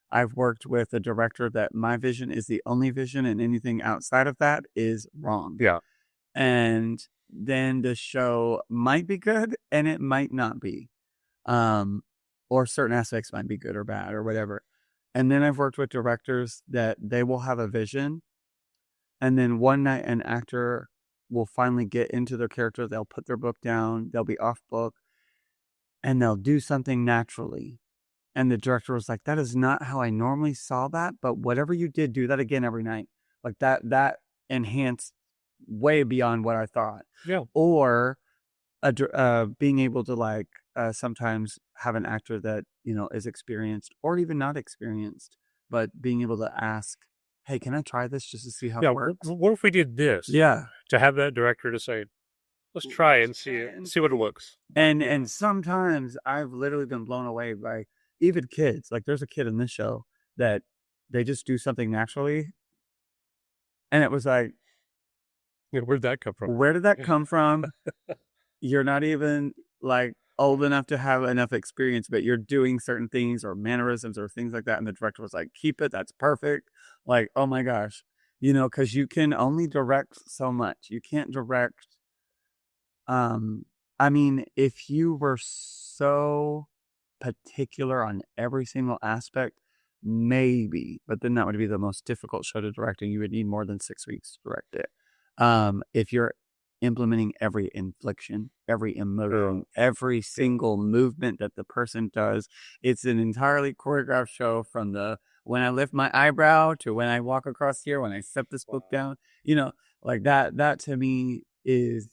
I've worked with a director that my vision is the only vision, and anything outside of that is wrong. Yeah. And then the show might be good and it might not be. Or certain aspects might be good or bad or whatever. And then I've worked with directors that they will have a vision, and then one night an actor will finally get into their character. They'll put their book down. They'll be off book and they'll do something naturally. And the director was like, that is not how I normally saw that, but whatever you did, do that again every night. Like that enhanced way beyond what I thought. Yeah. Or being able to sometimes have an actor that, is experienced or even not experienced, but being able to ask, hey, can I try this just to see how it works? What if we did this? Yeah. To have that director to say, let's try it and see what it looks. And sometimes I've literally been blown away by even kids. Like, there's a kid in this show that they just do something naturally. And it was like, where'd that come from? Where did that come from? You're not even old enough to have enough experience, but you're doing certain things or mannerisms or things like that. And the director was like, keep it. That's perfect. Like, oh my gosh, because you can only direct so much. You can't direct. If you were so particular on every single aspect, maybe, but then that would be the most difficult show to direct, and you would need more than 6 weeks to direct it. If you're implementing every inflection, every emotion, every single movement that the person does, it's an entirely choreographed show, from the when I lift my eyebrow to when I walk across here, when I set this book down, that to me is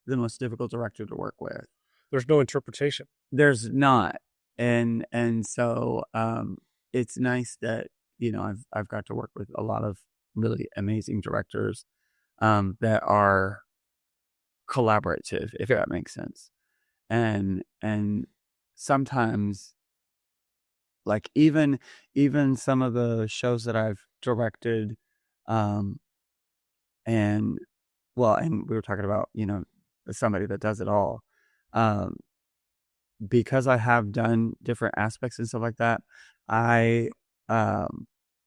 the most difficult director to work with. There's no interpretation. There's not. And so it's nice that, I've got to work with a lot of really amazing directors that are collaborative, if that makes sense. And sometimes, even some of the shows that I've directed, and we were talking about, somebody that does it all, because I have done different aspects and stuff like that, I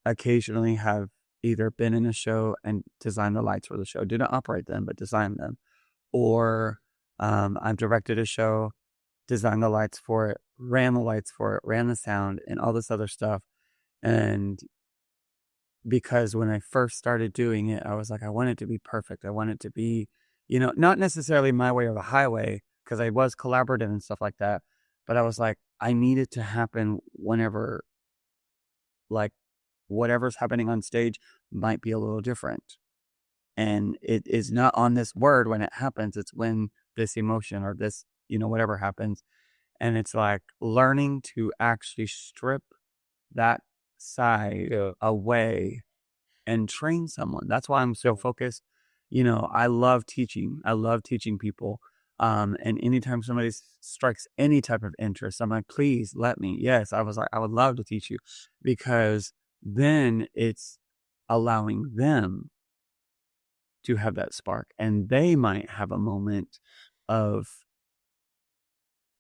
occasionally have either been in a show and designed the lights for the show, didn't operate them, but designed them. Or I've directed a show, designed the lights for it, ran the lights for it, ran the sound, and all this other stuff. And because when I first started doing it, I was like, I want it to be perfect. I want it to be, not necessarily my way or the highway, because I was collaborative and stuff like that. But I was like, I need it to happen whenever, whatever's happening on stage might be a little different. And it is not on this word when it happens. It's when this emotion or this, whatever happens. And it's like learning to actually strip that side away and train someone. That's why I'm so focused. I love teaching. I love teaching people. And anytime somebody strikes any type of interest, I'm like, please let me. Yes, I was like, I would love to teach you, because then it's allowing them to have that spark, and they might have a moment of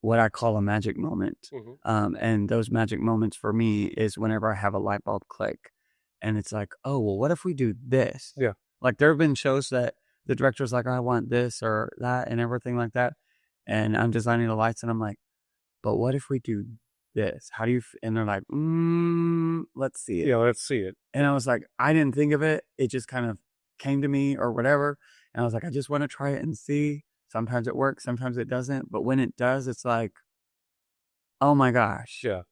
what I call a magic moment. And those magic moments for me is whenever I have a light bulb click and it's like, oh, well, what if we do this? Yeah. Like there have been shows that the director's like, I want this or that and everything like that. And I'm designing the lights and I'm like, but what if we do this? How do you, and they're like, let's see it. Yeah, let's see it. And I was like, I didn't think of it. It just kind of came to me or whatever. And I was like, I just want to try it and see. Sometimes it works, sometimes it doesn't. But when it does, it's like, oh my gosh. Yeah.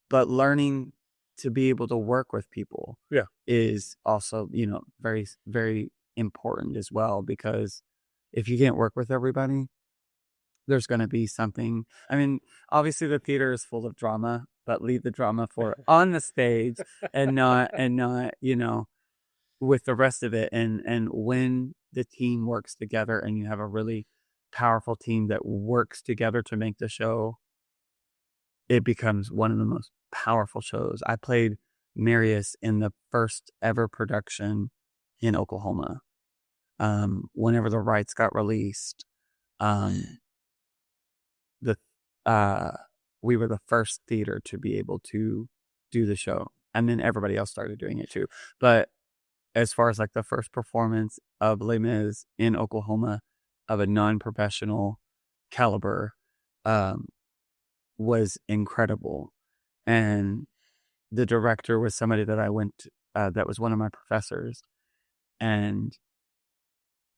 But learning to be able to work with people is also, very, very important as well. Because if you can't work with everybody, there's going to be something. I mean, obviously the theater is full of drama, but leave the drama for on the stage and not, with the rest of it. And when the team works together and you have a really powerful team that works together to make the show, it becomes one of the most powerful shows. I played Marius in the first ever production in Oklahoma. Whenever the rights got released, we were the first theater to be able to do the show, and then everybody else started doing it too. But as far as like the first performance of Les Mis in Oklahoma of a non-professional caliber, was incredible. And the director was somebody that I went, that was one of my professors, and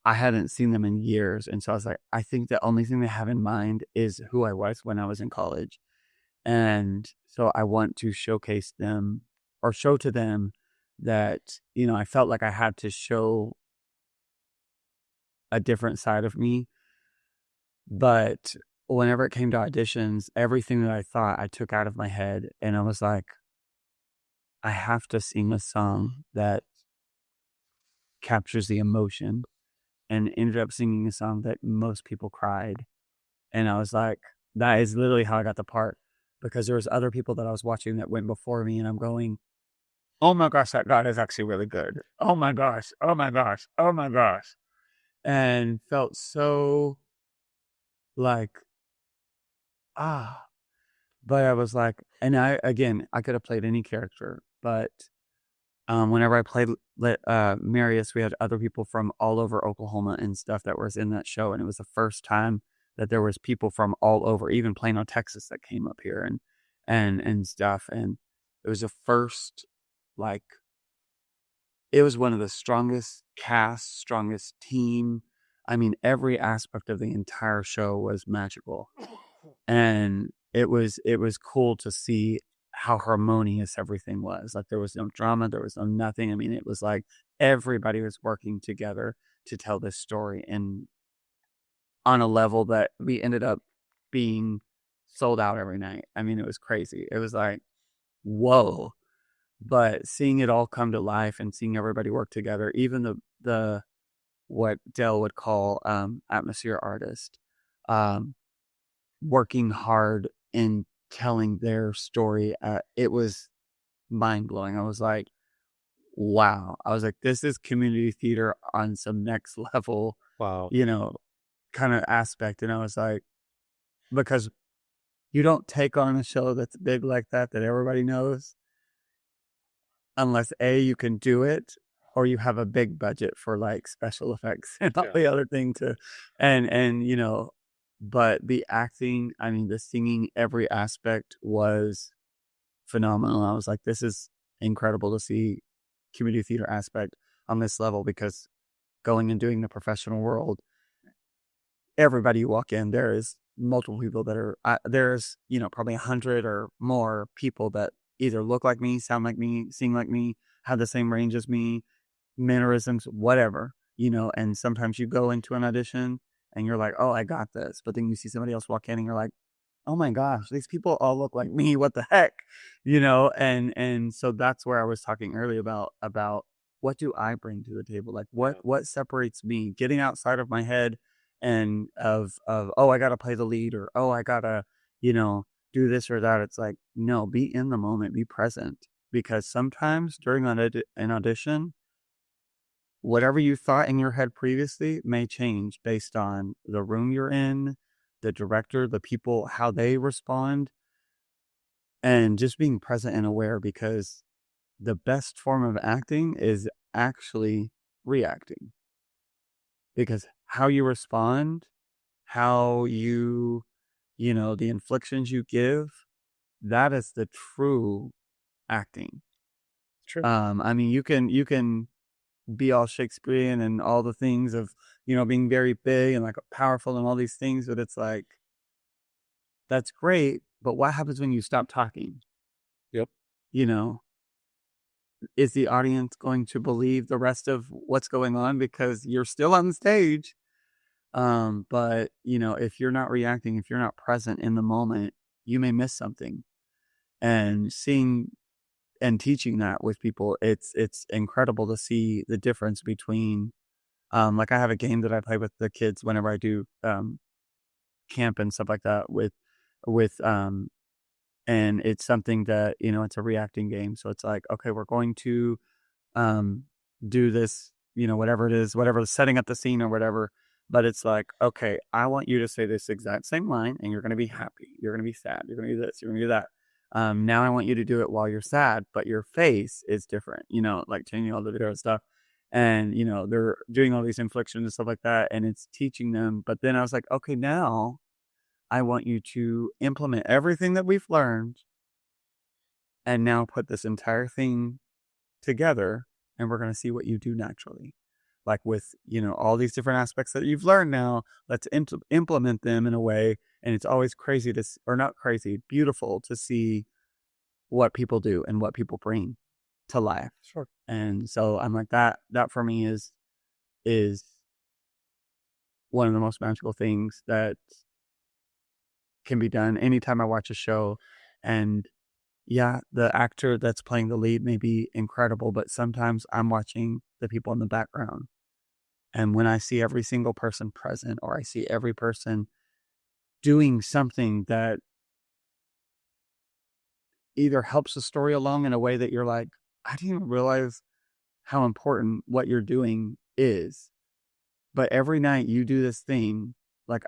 I hadn't seen them in years. And so I was like, I think the only thing they have in mind is who I was when I was in college. And so I want to showcase them or show to them that, I felt like I had to show a different side of me. But whenever it came to auditions, everything that I thought I took out of my head. And I was like, I have to sing a song that captures the emotion, and ended up singing a song that most people cried. And I was like, that is literally how I got the part, because there was other people that I was watching that went before me, and I'm going, oh my gosh, that guy is actually really good. Oh my gosh. Oh my gosh. Oh my gosh. And felt so like, but I was like, and I could have played any character, but whenever I played Marius, we had other people from all over Oklahoma and stuff that was in that show. And it was the first time that there was people from all over, even Plano, Texas, that came up here and stuff. And it was the first, it was one of the strongest casts, strongest team. I mean, every aspect of the entire show was magical. And it was cool to see how harmonious everything was. Like there was no drama, there was no nothing. I mean, it was like everybody was working together to tell this story, and on a level that we ended up being sold out every night. I mean, it was crazy. It was like, whoa. But seeing it all come to life and seeing everybody work together, even the what Dell would call atmosphere artist, working hard in telling their story, it was mind-blowing. I was like, wow. I was like, this is community theater on some next level, Wow. Kind of aspect. And I was like, because you don't take on a show that's big like that everybody knows, unless you can do it, or you have a big budget for like special effects and all the other thing to, and but the acting, I mean, the singing, every aspect was phenomenal. I was like, this is incredible to see community theater aspect on this level, because going and doing the professional world, everybody you walk in, there is multiple people that are, there's, probably 100 or more people that either look like me, sound like me, sing like me, have the same range as me, mannerisms, whatever, and sometimes you go into an audition and you're like, oh, I got this. But then you see somebody else walk in and you're like, oh my gosh, these people all look like me. What the heck? And so that's where I was talking earlier about what do I bring to the table? Like what separates me, getting outside of my head and of, oh, I got to play the lead, or, oh, I got to, do this or that. It's like, no, be in the moment, be present. because sometimes during an audition, whatever you thought in your head previously may change based on the room you're in, the director, the people, how they respond, and just being present and aware, because the best form of acting is actually reacting. Because how you respond, how you the inflections you give, that is the true acting. True. I mean, you can be all Shakespearean and all the things of, being very big and like powerful and all these things, but it's like, that's great, but what happens when you stop talking? Yep. Is the audience going to believe the rest of what's going on because you're still on the stage? But if you're not reacting, if you're not present in the moment, you may miss something. And seeing and teaching that with people, it's incredible to see the difference between, like I have a game that I play with the kids whenever I do camp and stuff like that with and it's something that, it's a reacting game. So it's like, okay, we're going to do this, whatever it is, whatever, setting up the scene or whatever. But it's like, okay, I want you to say this exact same line and you're going to be happy. You're going to be sad. You're going to do this. You're going to do that. Now I want you to do it while you're sad, but your face is different, like changing all the different stuff. And, they're doing all these inflections and stuff like that. And it's teaching them. But then I was like, okay, now I want you to implement everything that we've learned and now put this entire thing together, and we're going to see what you do naturally. Like with, all these different aspects that you've learned now, let's implement them in a way. And it's always crazy not crazy, beautiful to see what people do and what people bring to life. Sure. And so I'm like, that for me is one of the most magical things that can be done anytime I watch a show. And yeah, the actor that's playing the lead may be incredible, but sometimes I'm watching the people in the background. And when I see every single person present, or I see every person doing something that either helps the story along in a way that you're like, I didn't even realize how important what you're doing is. But every night you do this thing, like,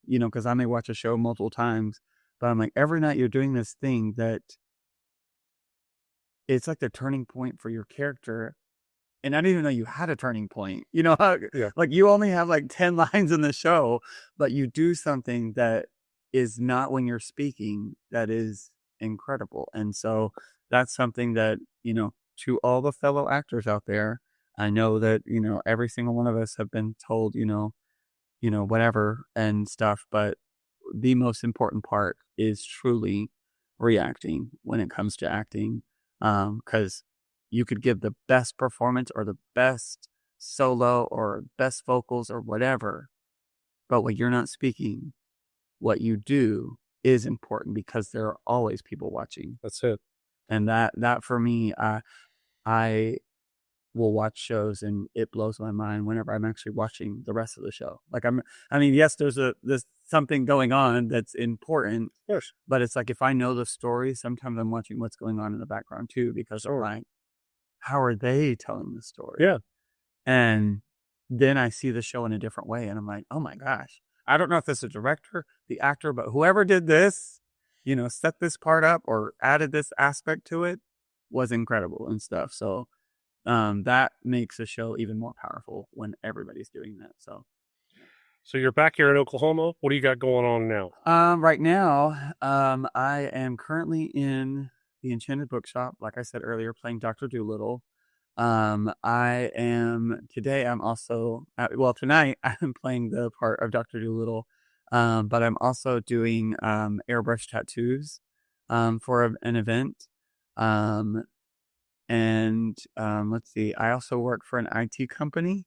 because I may watch a show multiple times, but I'm like, every night you're doing this thing that it's like the turning point for your character. And I didn't even know you had a turning point. Like you only have like 10 lines in the show, but you do something that is not when you're speaking that is incredible. And so that's something that, to all the fellow actors out there, I know that, every single one of us have been told, whatever and stuff, but the most important part is truly reacting when it comes to acting. 'Cause you could give the best performance or the best solo or best vocals or whatever, but when you're not speaking, what you do is important because there are always people watching. That's it. And that for me, I will watch shows and it blows my mind whenever I'm actually watching the rest of the show. Like yes, there's something going on that's important. Of course. But it's like, if I know the story, sometimes I'm watching what's going on in the background too, because I'm like, how are they telling the story? Yeah. And then I see the show in a different way and I'm like, oh my gosh, I don't know if it's the director, the actor, but whoever did this, set this part up or added this aspect to it was incredible and stuff. So that makes a show even more powerful when everybody's doing that. So you're back here in Oklahoma. What do you got going on now? Right now, I am currently in the Enchanted Bookshop, like I said earlier, playing Dr. Dolittle. Tonight I'm playing the part of Dr. Dolittle, but I'm also doing airbrush tattoos for an event. Let's see, I also work for an IT company,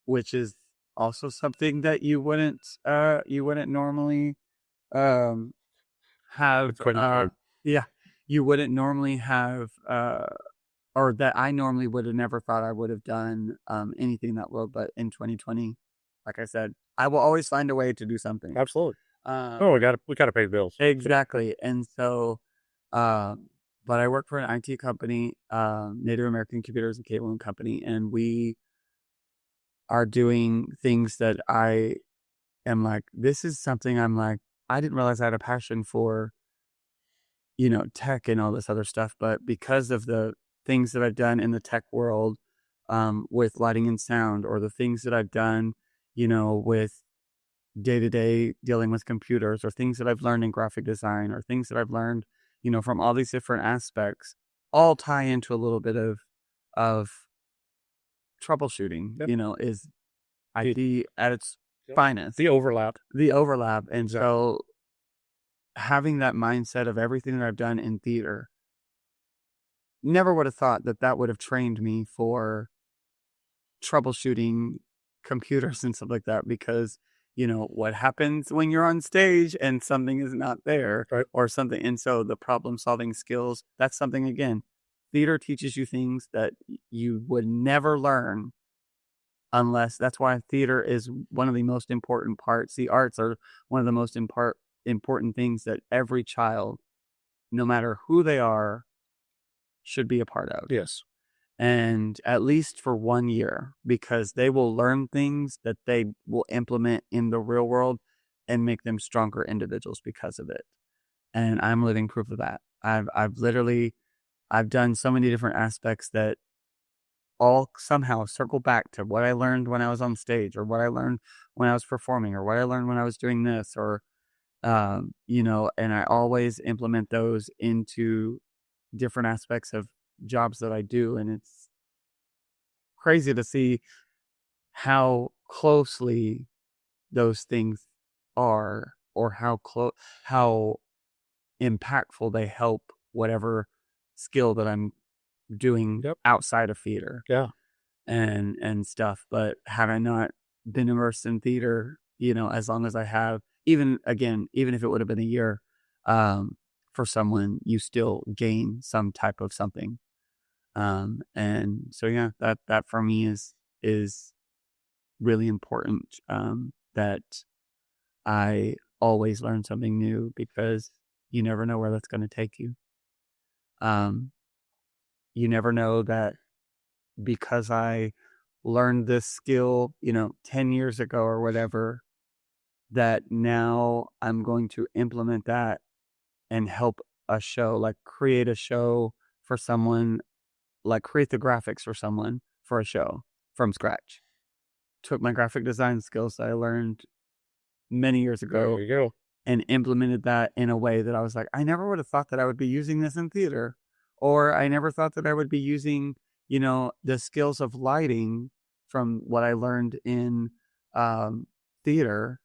which is also something that you wouldn't normally have. You wouldn't normally have, or that I normally would have never thought I would have done anything in that world. But in 2020, like I said, I will always find a way to do something. Absolutely. We got to pay the bills. Exactly. And so but I work for an IT company, Native American Computers and Cabling Company, and we are doing things that I am like, this is something I'm like, I didn't realize I had a passion for, tech and all this other stuff, but because of the things that I've done in the tech world, with lighting and sound, or the things that I've done, with day-to-day dealing with computers, or things that I've learned in graphic design, or things that I've learned, from all these different aspects, all tie into a little bit of troubleshooting. Yep. Is IT at its Yep. finest. The overlap. And Exactly. so having that mindset of everything that I've done in theater, never would have thought that would have trained me for troubleshooting computers and stuff like that, because what happens when you're on stage and something is not there, Right. or something. And so the problem solving skills, that's something, again, theater teaches you things that you would never learn unless. That's why theater is one of the most important parts. The arts are one of the most important things that every child, no matter who they are, should be a part of. Yes. And at least for 1 year, because they will learn things that they will implement in the real world and make them stronger individuals because of it. And I'm living proof of that. I've done so many different aspects that all somehow circle back to what I learned when I was on stage, or what I learned when I was performing, or what I learned when I was doing this, or and I always implement those into different aspects of jobs that I do. And it's crazy to see how closely those things are, or how impactful they help whatever skill that I'm doing outside of theater. Yeah. And stuff. But had I not been immersed in theater, as long as I have, even if it would have been a year, for someone, you still gain some type of something. And so, yeah, that for me is really important, that I always learn something new, because you never know where that's going to take you. You never know that because I learned this skill, 10 years ago or whatever, that now I'm going to implement that and help a show, like create a show for someone, like create the graphics for someone for a show from scratch. Took my graphic design skills that I learned many years ago, There you go, and implemented that in a way that I was like, I never would have thought that I would be using this in theater, or I never thought that I would be using, the skills of lighting from what I learned in theater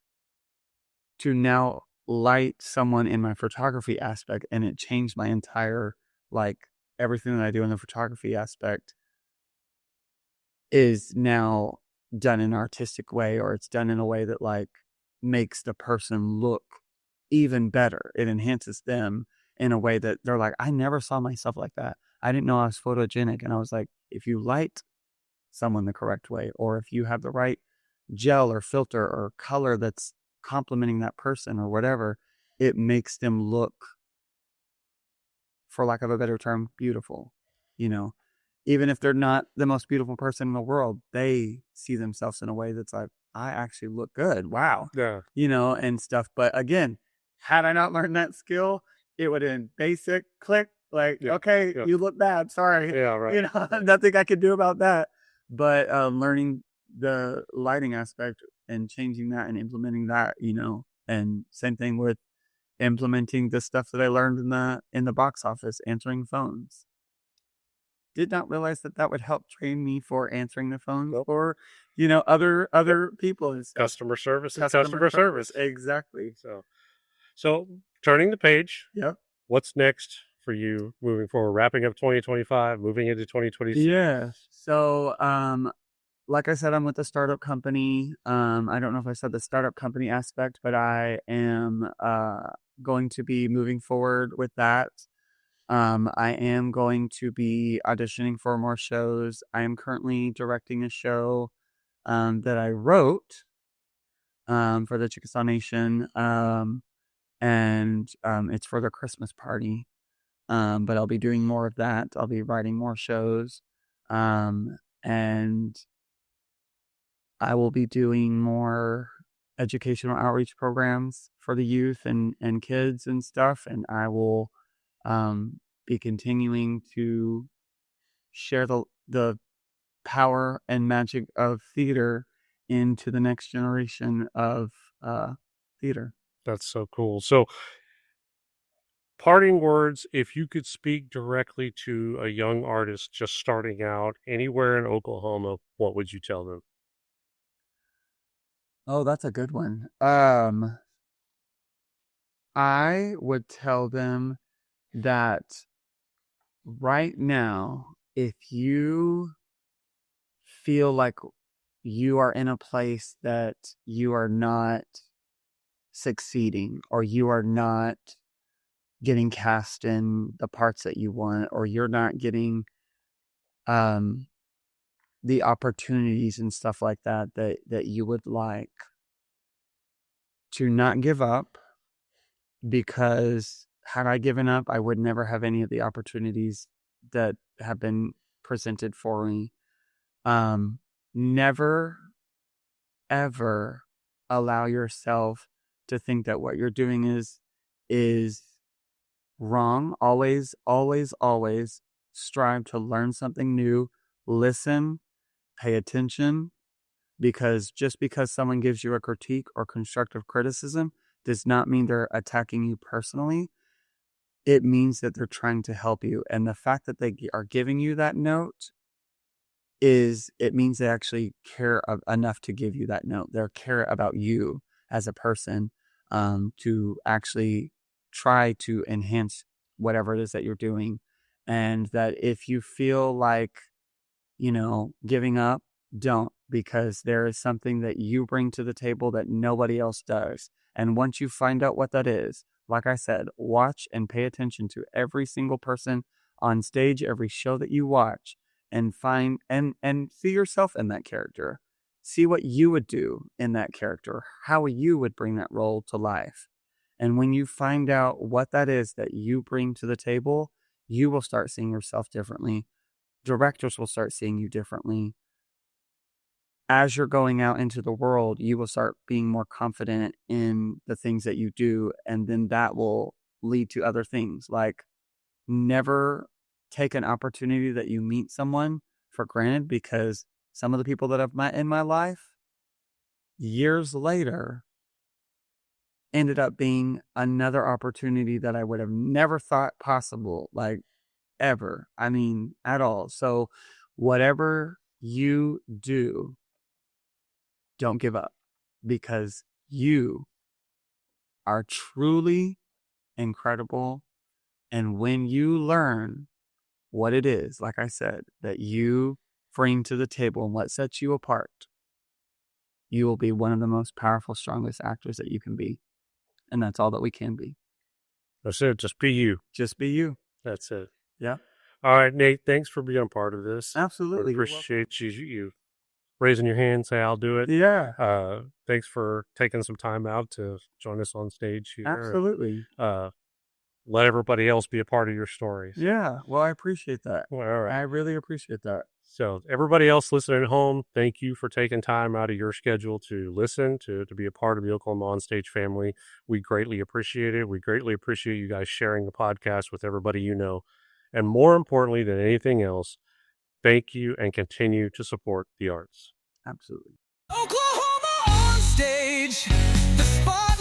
to now light someone in my photography aspect. And it changed my entire, like, everything that I do in the photography aspect is now done in an artistic way, or it's done in a way that like makes the person look even better. It enhances them in a way that they're like, I never saw myself like that. I didn't know I was photogenic. And I was like, if you light someone the correct way, or if you have the right gel or filter or color that's complementing that person or whatever, it makes them look, for lack of a better term, beautiful. Even if they're not the most beautiful person in the world, they see themselves in a way that's like, I actually look good. Wow. Yeah. And stuff. But again, had I not learned that skill, it would have been basic, click, like, okay, you look bad. Sorry. Yeah, right. Nothing I could do about that. But learning the lighting aspect and changing that and implementing that, and same thing with implementing the stuff that I learned in the box office, answering phones. Did not realize that would help train me for answering the phone for, other people and stuff. Customer service. Exactly. So turning the page. Yeah. What's next for you moving forward? Wrapping up 2025, moving into 2026. Yeah. So, like I said, I'm with a startup company. I don't know if I said the startup company aspect, but I am going to be moving forward with that. I am going to be auditioning for more shows. I am currently directing a show that I wrote for the Chickasaw Nation, and it's for the Christmas party. But I'll be doing more of that. I'll be writing more shows. And I will be doing more educational outreach programs for the youth and kids and stuff. And I will be continuing to share the power and magic of theater into the next generation of theater. That's so cool. So, parting words, if you could speak directly to a young artist just starting out anywhere in Oklahoma, what would you tell them? Oh, that's a good one. I would tell them that right now, if you feel like you are in a place that you are not succeeding, or you are not getting cast in the parts that you want, or you're not getting the opportunities and stuff like that you would like, to not give up, because had I given up, I would never have any of the opportunities that have been presented for me. Never, ever allow yourself to think that what you're doing is wrong. Always, always, always strive to learn something new. Listen, pay attention, because just because someone gives you a critique or constructive criticism does not mean they're attacking you personally. It means that they're trying to help you. And the fact that they are giving you that note it means they actually care enough to give you that note. They care about you as a person, to actually try to enhance whatever it is that you're doing. And that if you feel like, giving up, don't, because there is something that you bring to the table that nobody else does. And once you find out what that is, like I said, watch and pay attention to every single person on stage, every show that you watch, and find and see yourself in that character. See what you would do in that character, how you would bring that role to life. And when you find out what that is that you bring to the table, you will start seeing yourself differently. Directors will start seeing you differently. As you're going out into the world, you will start being more confident in the things that you do. And then that will lead to other things. Like, never take an opportunity that you meet someone for granted, because some of the people that I've met in my life years later ended up being another opportunity that I would have never thought possible, like ever. I mean, at all. So whatever you do, don't give up, because you are truly incredible. And when you learn what it is, like I said, that you bring to the table and what sets you apart, you will be one of the most powerful, strongest actors that you can be. And that's all that we can be. That's it. Just be you. Just be you. That's it. Yeah. All right, Nate, thanks for being a part of this. Absolutely. I appreciate you raising your hand, say I'll do it. Yeah. Thanks for taking some time out to join us on stage here. Absolutely. Let everybody else be a part of your stories. Yeah. Well, I appreciate that. Well, all right. I really appreciate that. So everybody else listening at home, thank you for taking time out of your schedule to listen, to be a part of the Oklahoma Onstage family. We greatly appreciate it. We greatly appreciate you guys sharing the podcast with everybody you know. And more importantly than anything else, thank you and continue to support the arts. Absolutely. Oklahoma on stage, the spot